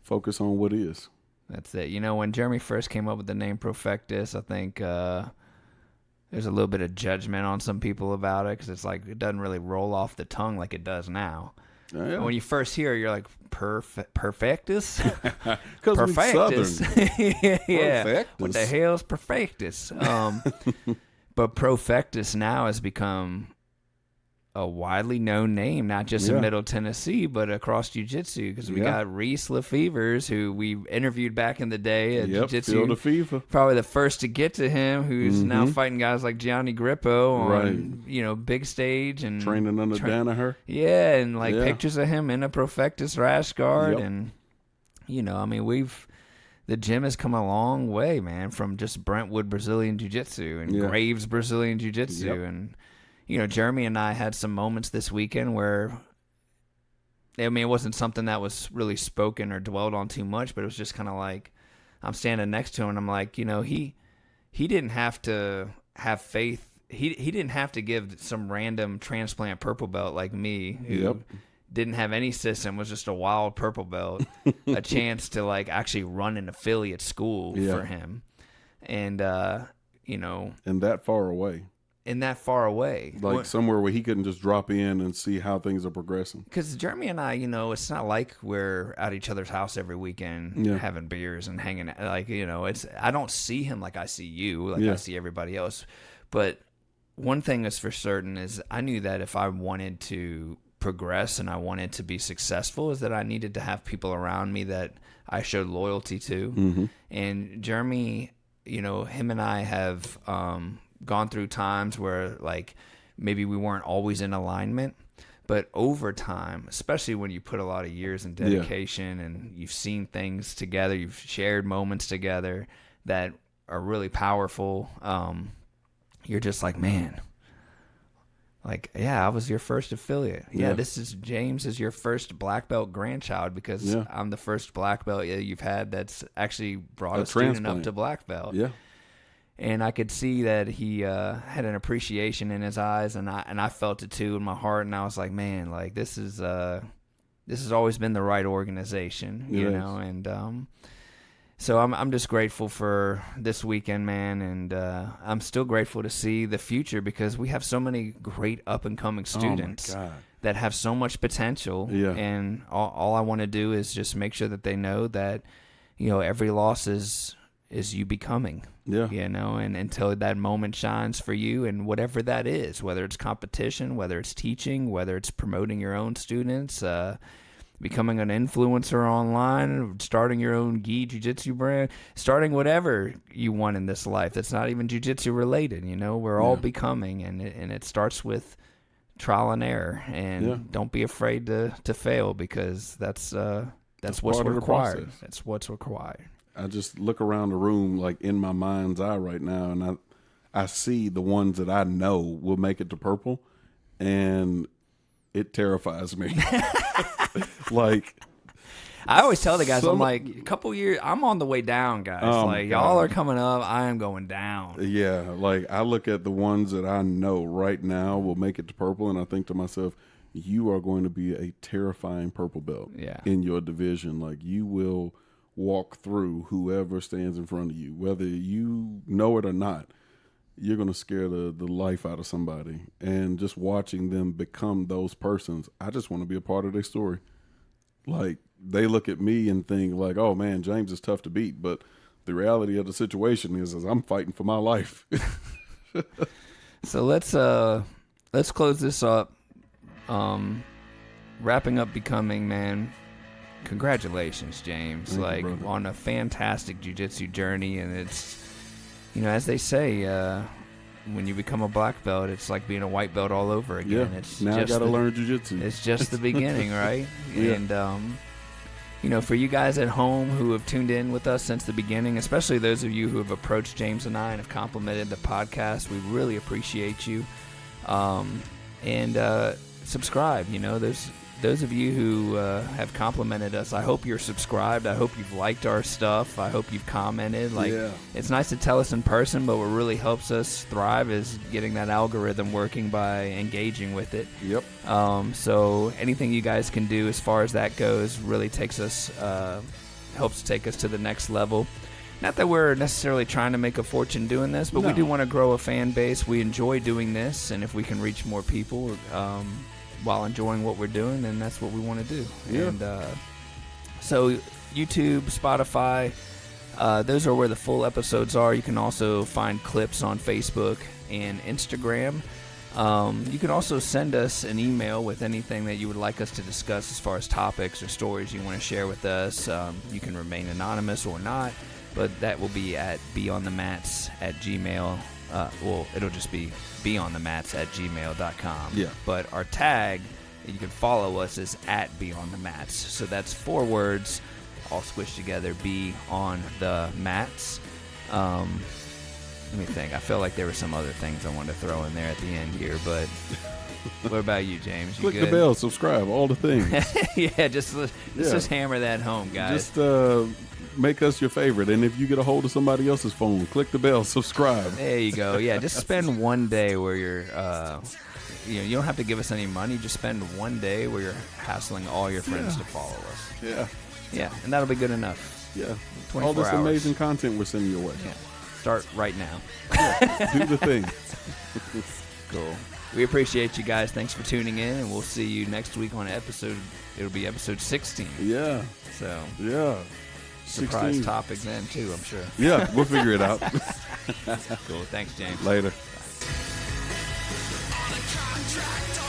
Focus on what is. That's it. When Jeremy first came up with the name Profectus, I think there's a little bit of judgment on some people about it because it's like it doesn't really roll off the tongue like it does now. Yeah. When you first hear it, you're like, Perfectus? Because Perfectus. Yeah. Perfectus. What the hell's Perfectus? But Profectus now has become a widely known name, not just in Middle Tennessee, but across Jiu-Jitsu, because we got Reese Lefevers, who we interviewed back in the day at Jiu-Jitsu. Field of Fever. Probably the first to get to him, who's now fighting guys like Gianni Grippo on, big stage. And training under Danaher. Yeah, and pictures of him in a Profectus rash guard. And, the gym has come a long way, man, from just Brentwood Brazilian Jiu-Jitsu and Graves Brazilian Jiu-Jitsu. And, Jeremy and I had some moments this weekend where, it wasn't something that was really spoken or dwelled on too much, but it was just kind of like, I'm standing next to him and I'm like, he didn't have to have faith. He didn't have to give some random transplant purple belt like me who didn't have any system, was just a wild purple belt, a chance to actually run an affiliate school for him. And, and that far away. Somewhere where he couldn't just drop in and see how things are progressing. Because Jeremy and I, it's not like we're at each other's house every weekend having beers and hanging out. I don't see him like I see you, I see everybody else. But one thing is for certain is I knew that if I wanted to progress and I wanted to be successful, is that I needed to have people around me that I showed loyalty to. And Jeremy, him and I have gone through times where maybe we weren't always in alignment, but over time, especially when you put a lot of years in dedication and you've seen things together, you've shared moments together that are really powerful, you're just like, man, I was your first affiliate. This is James is your first black belt grandchild, because I'm the first black belt you've had that's actually brought a student up to black belt. And I could see that he had an appreciation in his eyes, and I felt it too in my heart. And I was like, man, this has always been the right organization, you know. And so I'm just grateful for this weekend, man, and I'm still grateful to see the future, because we have so many great up and coming students that have so much potential. And all I want to do is just make sure that they know that, every loss is you becoming. And until that moment shines for you, and whatever that is, whether it's competition, whether it's teaching, whether it's promoting your own students, becoming an influencer online, starting your own gi jiu-jitsu brand, starting whatever you want in this life that's not even jiu-jitsu related. We're all becoming, and it starts with trial and error, and don't be afraid to fail, because that's what's required. That's what's required. I just look around the room in my mind's eye right now, and I see the ones that I know will make it to purple, and it terrifies me. I always tell the guys, I'm like, a couple years, I'm on the way down, guys. Y'all are coming up, I am going down. I look at the ones that I know right now will make it to purple, and I think to myself, you are going to be a terrifying purple belt in your division. You will walk through whoever stands in front of you, whether you know it or not. You're going to scare the life out of somebody. And just watching them become those persons, I just want to be a part of their story. They look at me and think oh man, James is tough to beat, but the reality of the situation is I'm fighting for my life. So let's close this up. Wrapping up becoming, man. Congratulations, James. Thank you, on a fantastic jiu-jitsu journey, and it's, as they say, when you become a black belt, it's like being a white belt all over again. Yeah. It's Now I just got to learn jiu-jitsu. It's just the beginning, right? Yeah. And for you guys at home who have tuned in with us since the beginning, especially those of you who have approached James and I and have complimented the podcast, we really appreciate you. And subscribe. Those of you who have complimented us, I hope you're subscribed. I hope you've liked our stuff. I hope you've commented. It's nice to tell us in person, but what really helps us thrive is getting that algorithm working by engaging with it. Yep. So anything you guys can do as far as that goes really helps take us to the next level. Not that we're necessarily trying to make a fortune doing this, but we do want to grow a fan base. We enjoy doing this, and if we can reach more people while enjoying what we're doing, then that's what we want to do. Yeah. And so YouTube, Spotify, those are where the full episodes are. You can also find clips on Facebook and Instagram. You can also send us an email with anything that you would like us to discuss as far as topics or stories you want to share with us. You can remain anonymous or not, but that will be at beonthemats@gmail. It'll just be beonthemats@gmail.com. Yeah. But our tag, you can follow us, is @beonthemats. So that's 4 words all squished together, be on the mats. Let me think. I feel like there were some other things I wanted to throw in there at the end here, but what about you, James? You Click good? the bell, subscribe, all the things. Yeah, just hammer that home, guys. Just make us your favorite, and if you get a hold of somebody else's phone, click the bell, subscribe. There you go. Yeah, just spend one day where you're, you don't have to give us any money. Just spend one day where you're hassling all your friends to follow us. Yeah. Yeah, and that'll be good enough. Yeah. 24 All this hours. amazing content we're sending your way. Yeah. Start right now. Yeah. Do the thing. Cool. We appreciate you guys. Thanks for tuning in, and we'll see you next week on it'll be episode 16. Yeah. So, Yeah. surprise 16. topic then, too, I'm sure. Yeah, we'll figure it out. Cool. Thanks, James. Later. On a contract.